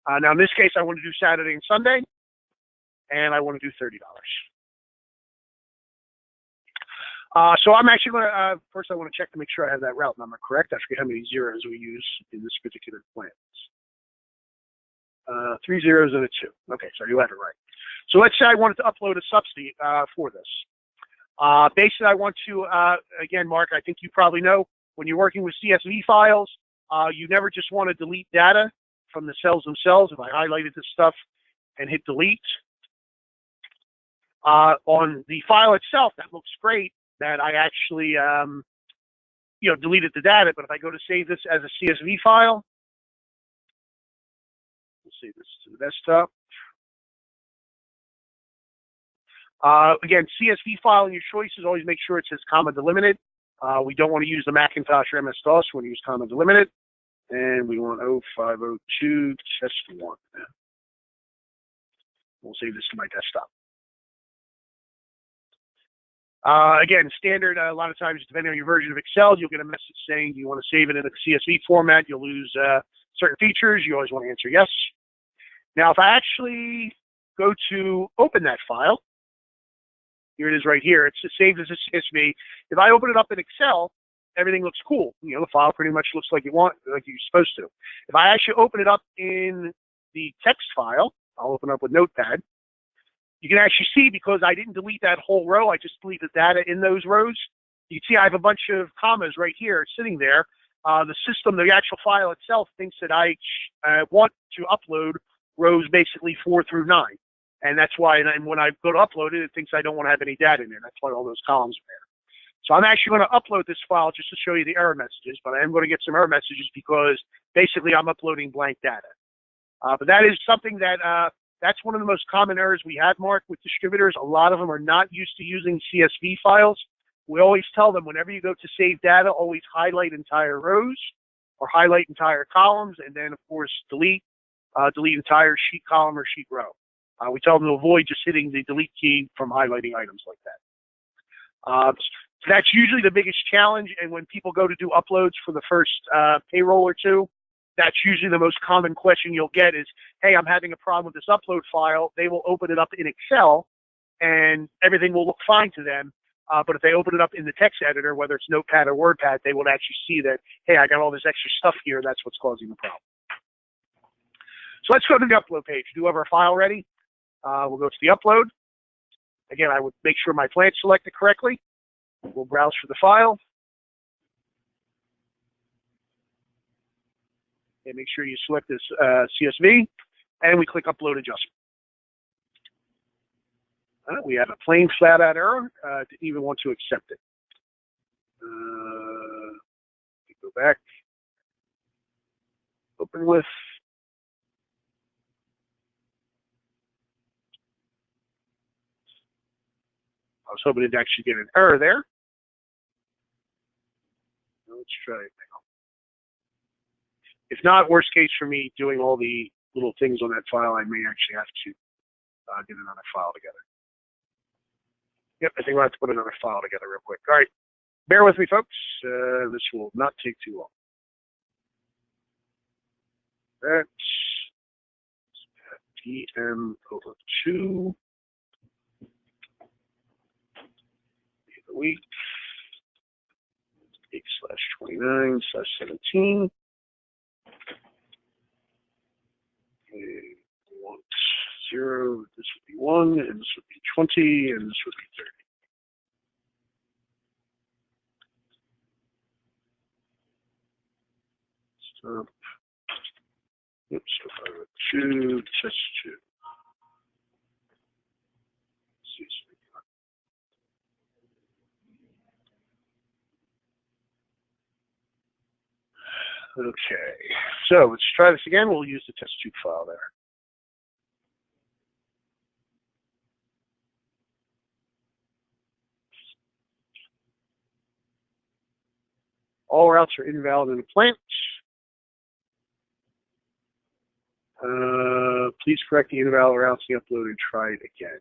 Now, in this case, I want to do Saturday and Sunday, and I want to do $30. So I'm actually going to, first I want to check to make sure I have that route number correct. I forget how many zeros we use in this particular plan. 3 zeros and a 2. Okay, so you have it right. So let's say I wanted to upload a subsidy for this. Basically, I want to, again, Mark, I think you probably know, when you're working with CSV files, you never just want to delete data from the cells themselves. If I highlighted this stuff and hit delete, on the file itself, that looks great, that I actually, deleted the data. But if I go to save this as a CSV file, let's save this to the desktop. Again, CSV file in your choices, always make sure it says comma delimited. We don't want to use the Macintosh or MS-DOS. We want to use comma delimited. And we want 0502 test 1. We'll save this to my desktop. Again, standard, a lot of times, depending on your version of Excel, you'll get a message saying, do you want to save it in a CSV format? You'll lose certain features. You always want to answer yes. Now, if I actually go to open that file, here it is right here. It's saved as a CSV. If I open it up in Excel, everything looks cool. You know, the file pretty much looks like you're supposed to. If I actually open it up in the text file, I'll open up with Notepad. You can actually see, because I didn't delete that whole row, I just deleted the data in those rows. You can see I have a bunch of commas right here sitting there. The system, the actual file itself, thinks that I want to upload rows basically 4 through 9. And that's why, and when I go to upload it, it thinks I don't want to have any data in there. That's why all those columns are there. So I'm actually going to upload this file just to show you the error messages, but I am going to get some error messages because basically I'm uploading blank data. But that is something that, that's one of the most common errors we have, Mark, with distributors. A lot of them are not used to using CSV files. We always tell them, whenever you go to save data, always highlight entire rows or highlight entire columns, and then, of course, delete entire sheet column or sheet row. We tell them to avoid just hitting the delete key from highlighting items like that. So that's usually the biggest challenge, and when people go to do uploads for the first payroll or two, that's usually the most common question you'll get is, hey, I'm having a problem with this upload file. They will open it up in Excel, and everything will look fine to them. But if they open it up in the text editor, whether it's Notepad or WordPad, they will actually see that, hey, I got all this extra stuff here. That's what's causing the problem. So let's go to the upload page. Do we have our file ready? We'll go to the upload. Again, I would make sure my plant's selected correctly. We'll browse for the file. And make sure you select this CSV, and we click Upload Adjustment. We have a plain flat-out error. Didn't even want to accept it. Go back. Open with. I was hoping to actually get an error there. Let's try it now. If not, worst case for me, doing all the little things on that file, I may actually have to get another file together. Yep, I think we'll have to put another file together real quick. All right, bear with me, folks. This will not take too long. That's PM/2. The week 8/29/17. We want 0, this would be 1, and this would be 20, and this would be 30. Stop. Oops, if I were 2, test 2. Okay, so let's try this again. We'll use the test tube file there. All routes are invalid in the plant. Please correct the invalid routes in the upload and try it again.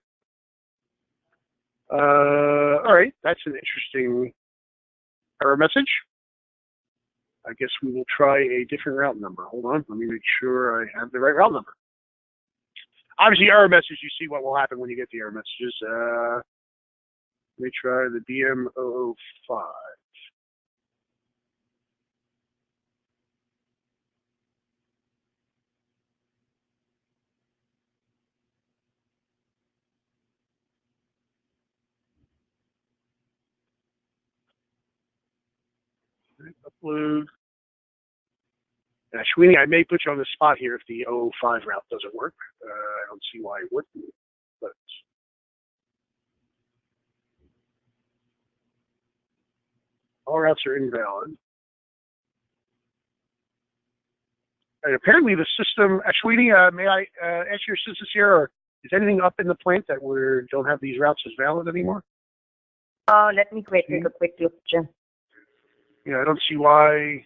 All right, that's an interesting error message. I guess we will try a different route number. Hold on, let me make sure I have the right route number. Obviously, error message, you see what will happen when you get the error messages. Let me try the BM005. Upload. Now, Sweeney, I may put you on the spot here if the 005 route doesn't work. I don't see why it wouldn't, but all routes are invalid. And apparently the system, Sweeney, may I ask your assistance here, or is anything up in the plant that we don't have these routes as valid anymore? Let me take a quick look, Jim. Yeah, I don't see why.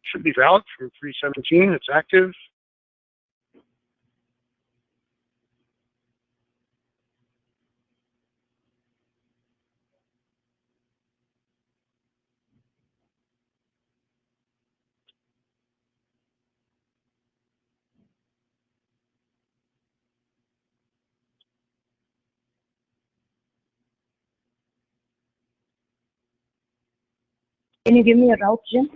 Should be valid from 317. It's active. Can you give me a route, Jim?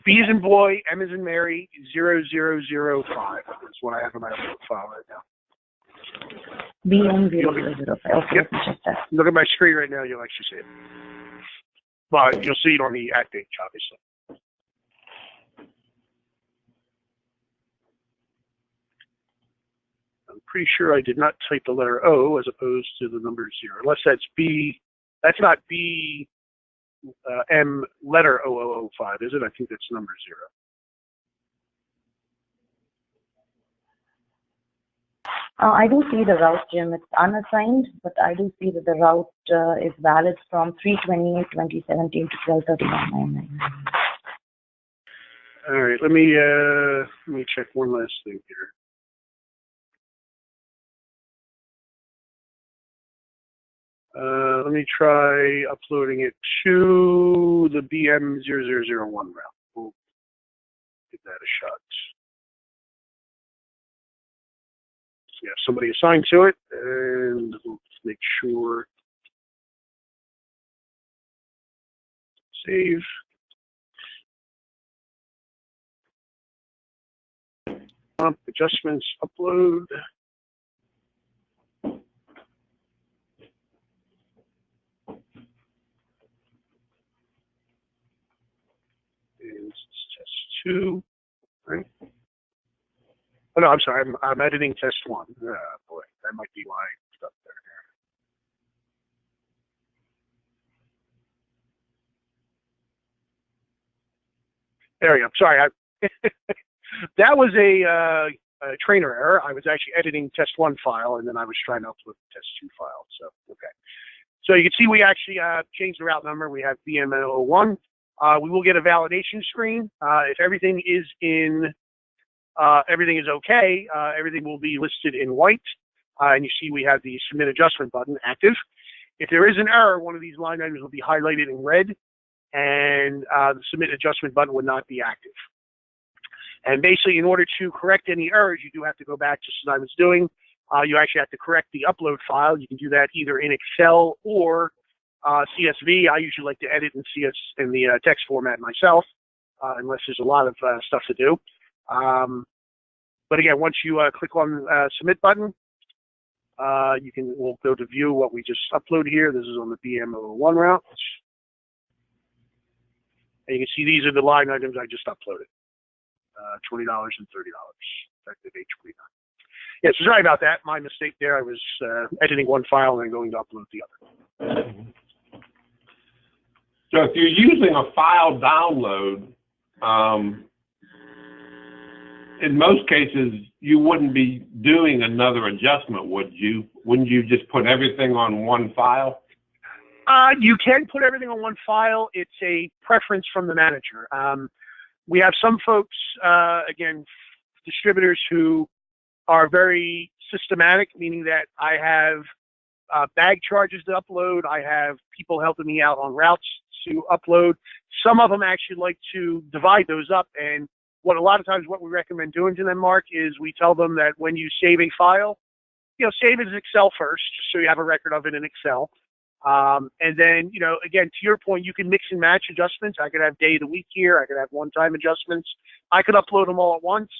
B as in boy, M as in Mary, 0005. That's what I have in my file right now. BM0005. Okay, Yep. let me check that. Look at my screen right now, you'll actually see it. Well, you'll see it on the at page, obviously. I'm pretty sure I did not type the letter O as opposed to the number 0, unless that's B. That's not B M letter 0005, is it? I think that's number 0. I do see the route, Jim. It's unassigned, but I do see that the route is valid from 3/28/2017 to 12/31/99. All right, let me check one last thing here. Let me try uploading it to the BM0001 route. We'll give that a shot. So we have somebody assigned to it, and we'll make sure. Save. Adjustments, upload. And test 2, right? Oh no, I'm sorry. I'm editing test 1. Boy, that might be why I stuck there. There we go. Sorry, that was a trainer error. I was actually editing test 1 file, and then I was trying to upload the test 2 file. So okay. So you can see we actually changed the route number. We have BM01. We will get a validation screen. If everything is everything is okay, everything will be listed in white. And you see we have the submit adjustment button active. If there is an error, one of these line items will be highlighted in red, and the submit adjustment button would not be active. And basically, in order to correct any errors, you do have to go back, just as I was doing. You actually have to correct the upload file. You can do that either in Excel or CSV. I usually like to edit in the text format myself, unless there's a lot of stuff to do. But again, once you click on the submit button, we'll go to view what we just uploaded here. This is on the BM01 route. And you can see these are the line items I just uploaded. $20 and $30, effective 8/29. Yeah, so sorry about that. My mistake there. I was editing one file and then going to upload the other. So if you're using a file download, in most cases, you wouldn't be doing another adjustment, would you? Wouldn't you just put everything on one file? You can put everything on one file. It's a preference from the manager. We have some folks, again, distributors who are very systematic, meaning that I have bag charges to upload. I have people helping me out on routes to upload. Some of them actually like to divide those up. And a lot of times what we recommend doing to them, Mark, is we tell them that when you save a file, save it as Excel first, so you have a record of it in Excel. And then, again, to your point, you can mix and match adjustments. I could have day of the week here. I could have one-time adjustments. I could upload them all at once.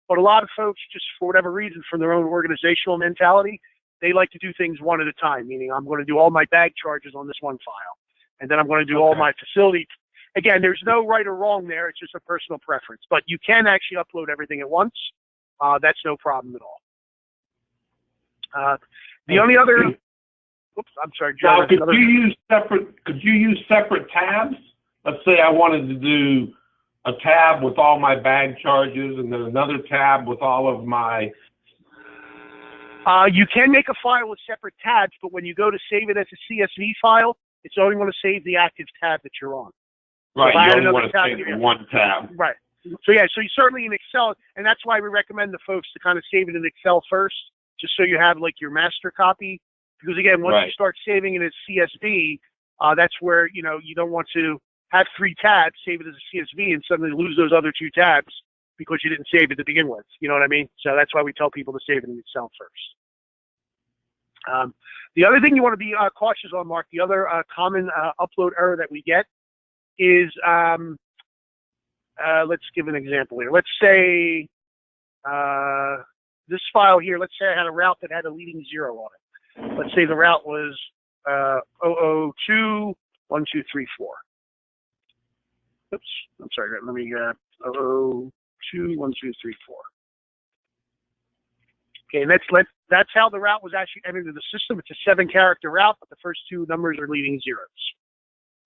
But a lot of folks, just for whatever reason, from their own organizational mentality, they like to do things one at a time, meaning I'm going to do all my bag charges on this one file. And then I'm going to do all my facility. Again, there's no right or wrong there. It's just a personal preference. But you can actually upload everything at once. That's no problem at all. The only other... Oops, I'm sorry, Joe. Now, could you use separate tabs? Let's say I wanted to do a tab with all my bag charges and then another tab with all of my... You can make a file with separate tabs, but when you go to save it as a CSV file, it's only going to save the active tab that you're on. Right, so you only want to save one tab. Right. So yeah, so you certainly in Excel, and that's why we recommend the folks to kind of save it in Excel first, just so you have like your master copy. Because again, once you start saving it as CSV, that's where, you don't want to have 3 tabs, save it as a CSV, and suddenly lose those other 2 tabs because you didn't save it to begin with. You know what I mean? So that's why we tell people to save it in Excel first. The other thing you want to be cautious on, Mark, the other common upload error that we get is, let's give an example here. Let's say this file here, let's say I had a route that had a leading 0 on it. Let's say the route was 002, 1, 2, 3, 4. Oops, I'm sorry, let me, 002, 1, 2, 3, 4. Okay, and that's how the route was actually entered into the system. It's a 7-character route, but the first 2 numbers are leading 0s.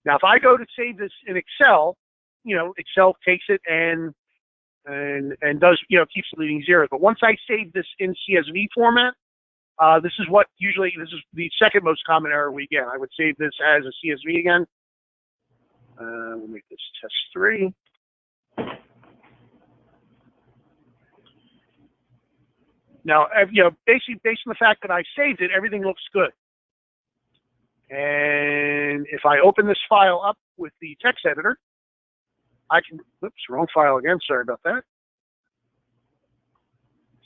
Now, if I go to save this in Excel, Excel takes it and does, keeps the leading 0. But once I save this in CSV format, this is the second most common error we get. I would save this as a CSV again. We'll make this test 3. Now, basically based on the fact that I saved it, everything looks good. And if I open this file up with the text editor, I can, oops, wrong file again, sorry about that.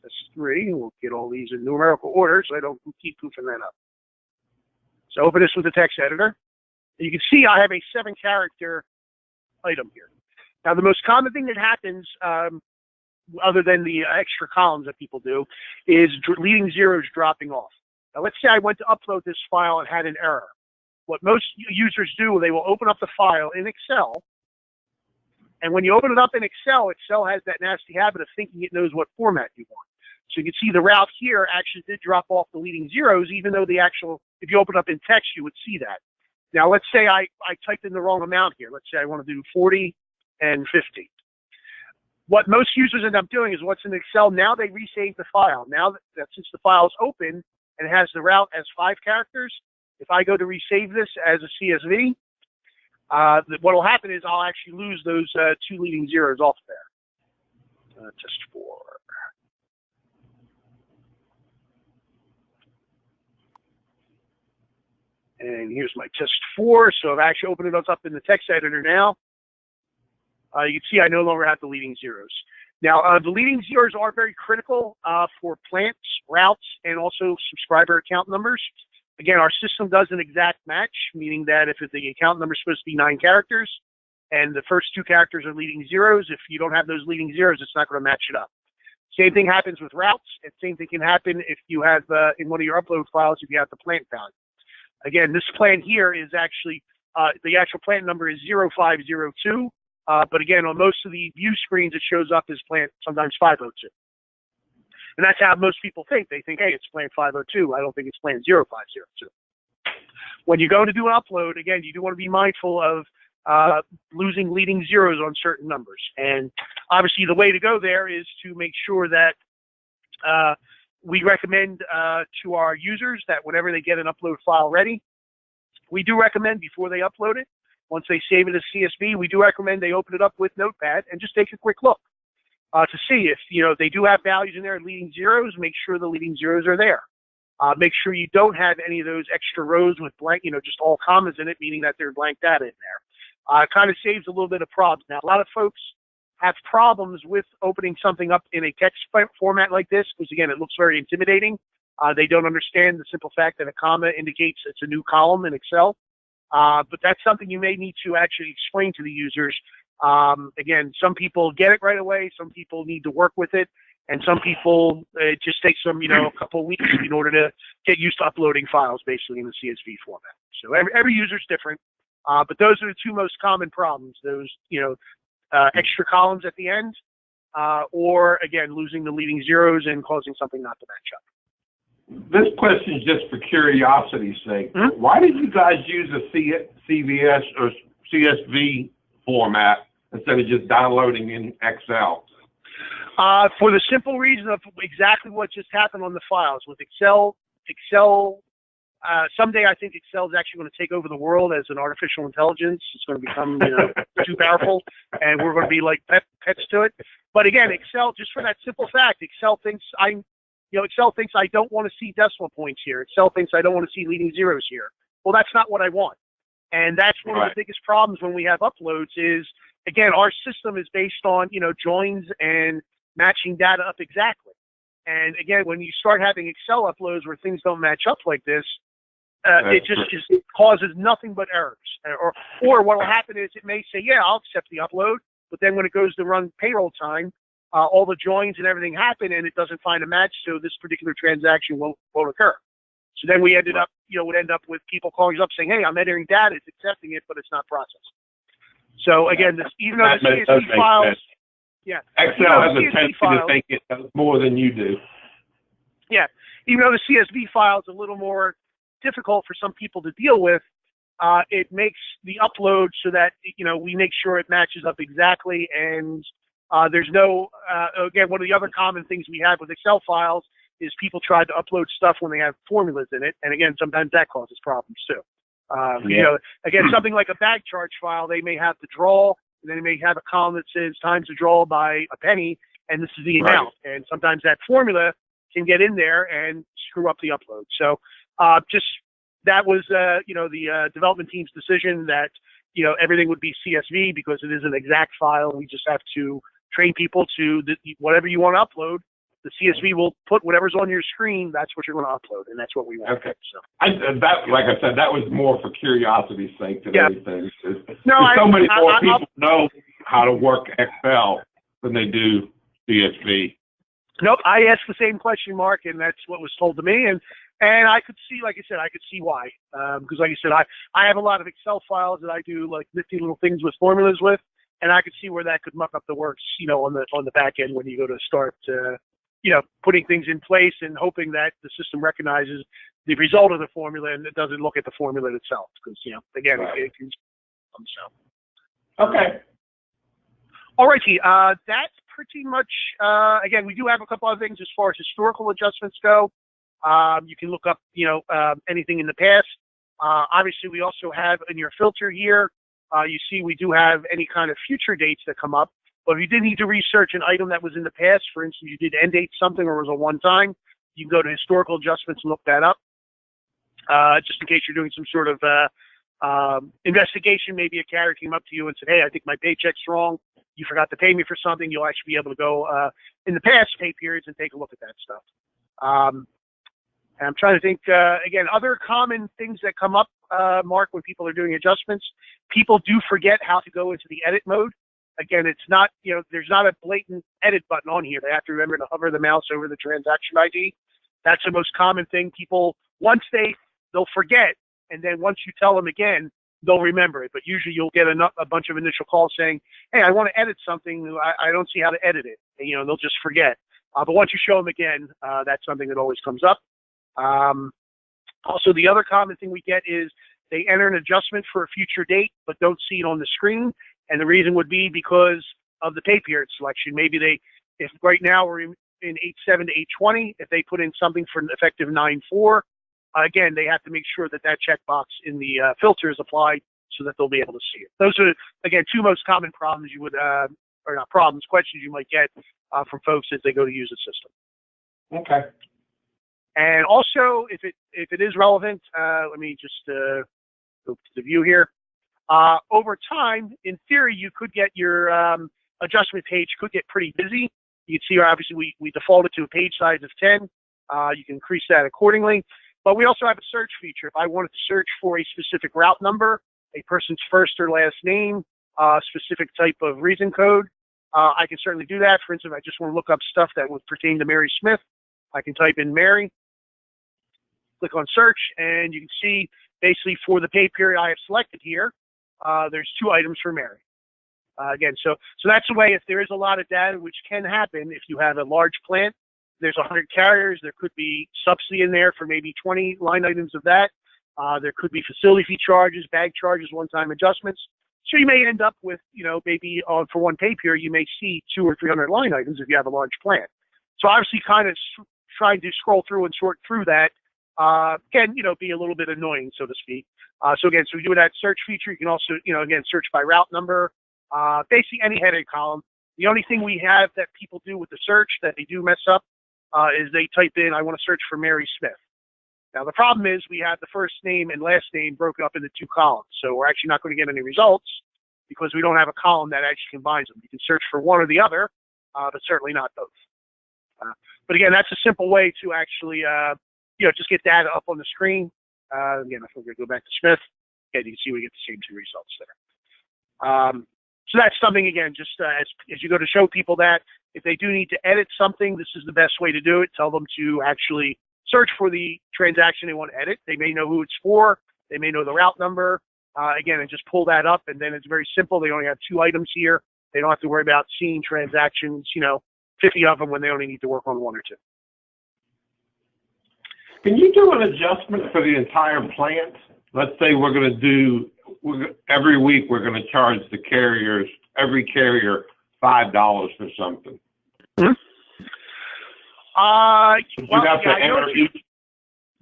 Test 3, we'll get all these in numerical order so I don't keep goofing that up. So open this with the text editor. And you can see I have a 7-character item here. Now, the most common thing that happens, other than the extra columns that people do, is leading 0s dropping off. Now, let's say I went to upload this file and had an error. What most users do, they will open up the file in Excel, and when you open it up in Excel, Excel has that nasty habit of thinking it knows what format you want. So you can see the route here actually did drop off the leading 0s, even though if you open it up in text, you would see that. Now, let's say I typed in the wrong amount here. Let's say I want to do 40 and 50. What most users end up doing is what's in Excel, now they resave the file. Now that since the file is open and it has the route as 5 characters, if I go to resave this as a CSV, what will happen is I'll actually lose those 2 leading 0s off there. Test 4. And here's my test 4. So I've actually opened it up in the text editor now. You can see I no longer have the leading 0s. Now, the leading 0s are very critical for plants, routes, and also subscriber account numbers. Again, our system does an exact match, meaning that if the account number is supposed to be 9 characters and the first 2 characters are leading 0s, if you don't have those leading 0s, it's not going to match it up. Same thing happens with routes, and same thing can happen if you have, in one of your upload files, if you have the plant value. Again, this plant here is actually, the actual plant number is 0502, but again, on most of the view screens, it shows up as plant sometimes 502. And that's how most people think. They think, hey, it's plant 502. I don't think it's plant 0502. When you go to do an upload, again, you do want to be mindful of losing leading 0s on certain numbers. And obviously, the way to go there is to make sure that we recommend to our users that whenever they get an upload file ready, we do recommend before they upload it, once they save it as CSV, we do recommend they open it up with Notepad and just take a quick look to see if they do have values in there leading 0s. Make sure the leading 0s are there. Make sure you don't have any of those extra rows with blank, just all commas in it, meaning that there's blank data in there. It kind of saves a little bit of problems. Now, a lot of folks have problems with opening something up in a text format like this because, again, it looks very intimidating. They don't understand the simple fact that a comma indicates it's a new column in Excel. But that's something you may need to actually explain to the users. Again, some people get it right away. Some people need to work with it. And some people, it just takes them, a couple of weeks in order to get used to uploading files basically in the CSV format. So every user is different. But those are the 2 most common problems. Those, extra columns at the end, or again, losing the leading 0s and causing something not to match up. This question is just for curiosity's sake. Mm-hmm. Why did you guys use a CVS or CSV format instead of just downloading in Excel? For the simple reason of exactly what just happened on the files. With Excel, someday I think Excel is actually going to take over the world as an artificial intelligence. It's going to become too powerful, and we're going to be like pets to it. But again, Excel, just for that simple fact, Excel thinks I don't want to see decimal points here. Excel thinks I don't want to see leading 0s here. Well, that's not what I want. And that's one of the biggest problems when we have uploads is, again, our system is based on, joins and matching data up exactly. And again, when you start having Excel uploads where things don't match up like this, It just causes nothing but errors. Or what will happen is it may say, yeah, I'll accept the upload, but then when it goes to run payroll time, all the joins and everything happen, and it doesn't find a match, so this particular transaction won't occur. So then we ended up, would end up with people calling us up saying, hey, I'm entering data, it's accepting it, but it's not processed. So again, even though the CSV files, Excel has a tendency to think it does more than you do. Yeah, even though the CSV file is a little more difficult for some people to deal with, it makes the upload so that, we make sure it matches up exactly, and there's no, again, one of the other common things we have with Excel files is people try to upload stuff when they have formulas in it, and again, sometimes that causes problems too. Again, something like a bag charge file, they may have to draw, and then they may have a column that says times to draw by a penny, and this is the amount, and sometimes that formula can get in there and screw up the upload. So that was, the development team's decision that, everything would be CSV because it is an exact file. We just have to train people to whatever you want to upload. The CSV will put whatever's on your screen. That's what you're going to upload, and that's what we want. Okay. So like I said, that was more for curiosity's sake than anything. No, so many more people know how to work Excel than they do CSV. Nope, I asked the same question, Mark, and that's what was told to me, and I could see, like I said, I could see why. Because, like I said, I have a lot of Excel files that I do like nifty little things with formulas with, and I could see where that could muck up the works, on the back end when you go to start, putting things in place and hoping that the system recognizes the result of the formula and it doesn't look at the formula itself. Because, again, it can. So. Okay. All righty. That's pretty much, again, we do have a couple other things as far as historical adjustments go. You can look up, anything in the past. Obviously, we also have in your filter here, you see we do have any kind of future dates that come up. But if you did need to research an item that was in the past, for instance, you did end date something or was a one-time, you can go to historical adjustments and look that up. Just in case you're doing some sort of investigation, maybe a carrier came up to you and said, hey, I think my paycheck's wrong. You forgot to pay me for something. You'll actually be able to go in the past pay periods and take a look at that stuff. And I'm trying to think, again, other common things that come up, Mark, when people are doing adjustments. People do forget how to go into the edit mode. Again, it's not, there's not a blatant edit button on here. They have to remember to hover the mouse over the transaction ID. That's the most common thing. People, they'll forget, and then once you tell them again, they'll remember it. But usually you'll get a bunch of initial calls saying, hey, I want to edit something. I don't see how to edit it. And, they'll just forget. But once you show them again, that's something that always comes up. Also, the other common thing we get is they enter an adjustment for a future date, but don't see it on the screen. And the reason would be because of the pay period selection. Maybe if right now we're in 8/7 to 8/20, if they put in something for effective 9/4, again, they have to make sure that checkbox in the filter is applied so that they'll be able to see it. Those are, again, two most common problems you would, or not problems, questions you might get from folks as they go to use the system. Okay. And also, if it is relevant, let me just go to the view here. Over time, in theory, you could get your adjustment page could get pretty busy. You can see here, obviously, we defaulted to a page size of 10. You can increase that accordingly. But we also have a search feature. If I wanted to search for a specific route number, a person's first or last name, a specific type of reason code, I can certainly do that. For instance, if I just want to look up stuff that would pertain to Mary Smith, I can type in Mary, click on search, and you can see basically for the pay period I have selected here, there's 2 items for Mary. Again, so that's the way if there is a lot of data, which can happen if you have a large plant, there's 100 carriers, there could be subsidy in there for maybe 20 line items of that. There could be facility fee charges, bag charges, one-time adjustments. So you may end up with, maybe for one pay period, you may see 200 or 300 line items if you have a large plant. So obviously kind of trying to scroll through and sort through that can, be a little bit annoying, so to speak. So we do that search feature. You can also, again, search by route number, basically any heading column. The only thing we have that people do with the search that they do mess up is they type in, I want to search for Mary Smith. Now, the problem is we have the first name and last name broken up into 2 columns. So we're actually not going to get any results because we don't have a column that actually combines them. You can search for one or the other, but certainly not both. But again, that's a simple way to actually, just get data up on the screen. Again, if we're going to go back to Smith, again, you can see we get the same two results there. So that's something, again, just as you go to show people that if they do need to edit something, this is the best way to do it. Tell them to actually search for the transaction they want to edit. They may know who it's for. They may know the route number. Again, and just pull that up, and then it's very simple. They only have 2 items here. They don't have to worry about seeing transactions, 50 of them when they only need to work on 1 or 2. Can you do an adjustment for the entire plant? Let's say we're going to do, every week we're going to charge the carriers, every carrier, $5 for something. Mm-hmm. You'd have to enter each.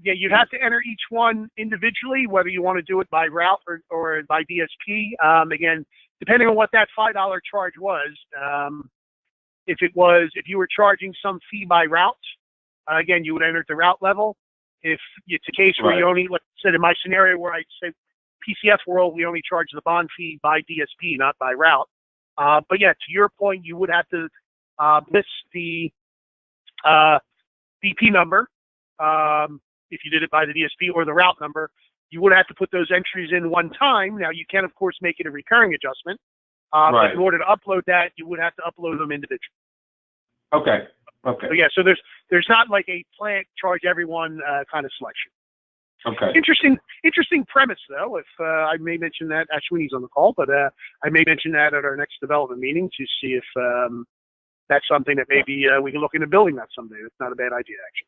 Yeah, you'd have to enter each one individually, whether you want to do it by route or by DSP. Again, depending on what that $5 charge was, if you were charging some fee by route, again, you would enter at the route level. If it's a case where you only, like I said, in my scenario where I say PCF world, we only charge the bond fee by DSP, not by route. But yeah, to your point, you would have to list the DP number. If you did it by the DSP or the route number, you would have to put those entries in one time. Now, you can, of course, make it a recurring adjustment. But in order to upload that, you would have to upload them individually. Okay. Okay. So, yeah, so there's not like a plant charge everyone kind of selection. Okay. Interesting premise, though. If I may mention that, Ashwini's on the call, but I may mention that at our next development meeting to see if that's something that maybe we can look into building that someday. It's not a bad idea, actually.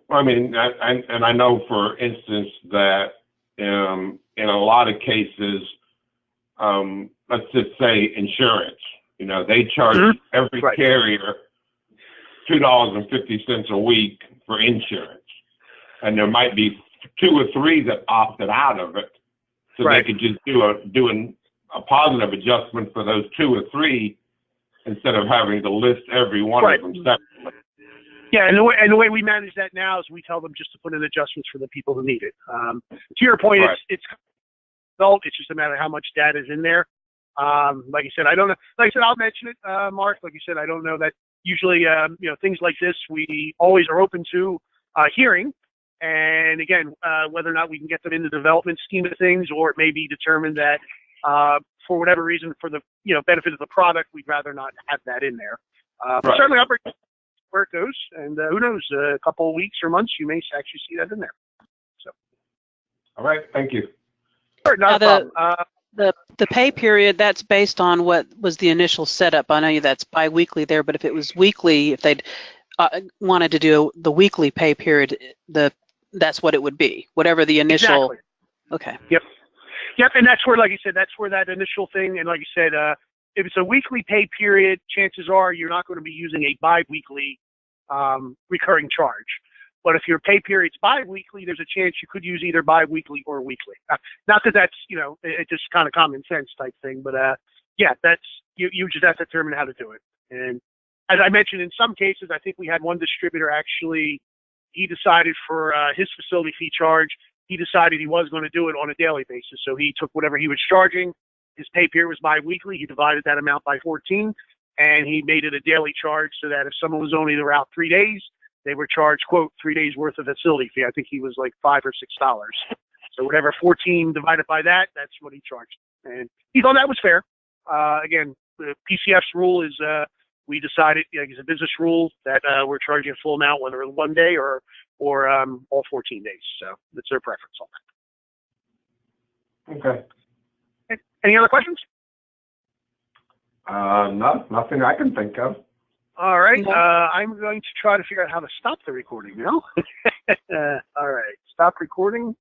Well, I mean, I know, for instance, that in a lot of cases, let's just say insurance, they charge every carrier $2.50 a week for insurance. And there might be 2 or 3 that opted out of it. So they could just do a positive adjustment for those 2 or 3 instead of having to list every one of them separately. Yeah, and the way we manage that now is we tell them just to put in adjustments for the people who need it. To your point, it's just a matter of how much data is in there. Like you said, I don't know. Like I said, I'll mention it, Mark. Like you said, I don't know that usually, things like this we always are open to hearing. And again, whether or not we can get them in the development scheme of things, or it may be determined that for whatever reason, for the benefit of the product, we'd rather not have that in there. But certainly, I'll bring where it goes, and who knows, a couple of weeks or months, you may actually see that in there. So, all right, thank you. All right, not a problem. The pay period, that's based on what was the initial setup. I know that's bi-weekly there, but if it was weekly, if they'd wanted to do the weekly pay period, that's what it would be, whatever the initial. Exactly. Okay. Yep, and that's where, like you said, that's where that initial thing, and like you said, if it's a weekly pay period, chances are you're not going to be using a bi-weekly recurring charge. But if your pay period's bi-weekly, there's a chance you could use either bi-weekly or weekly. Not that that's, it's just kind of common sense type thing, but yeah, that's, you just have to determine how to do it. And as I mentioned, in some cases, I think we had one distributor actually, he decided for his facility fee charge, he decided he was going to do it on a daily basis. So he took whatever he was charging. His pay period was bi-weekly. He divided that amount by 14, and he made it a daily charge so that if someone was only around 3 days, they were charged, quote, 3 days worth of facility fee. I think he was like $5 or $6. So whatever 14 divided by that, that's what he charged. And he thought that was fair. Again, the PCF's rule is we decided, it's a business rule that we're charging a full amount, whether it's 1 day or all 14 days. So it's their preference on that. Okay. Any other questions? No, nothing I can think of. All right. I'm going to try to figure out how to stop the recording now. All right. Stop recording.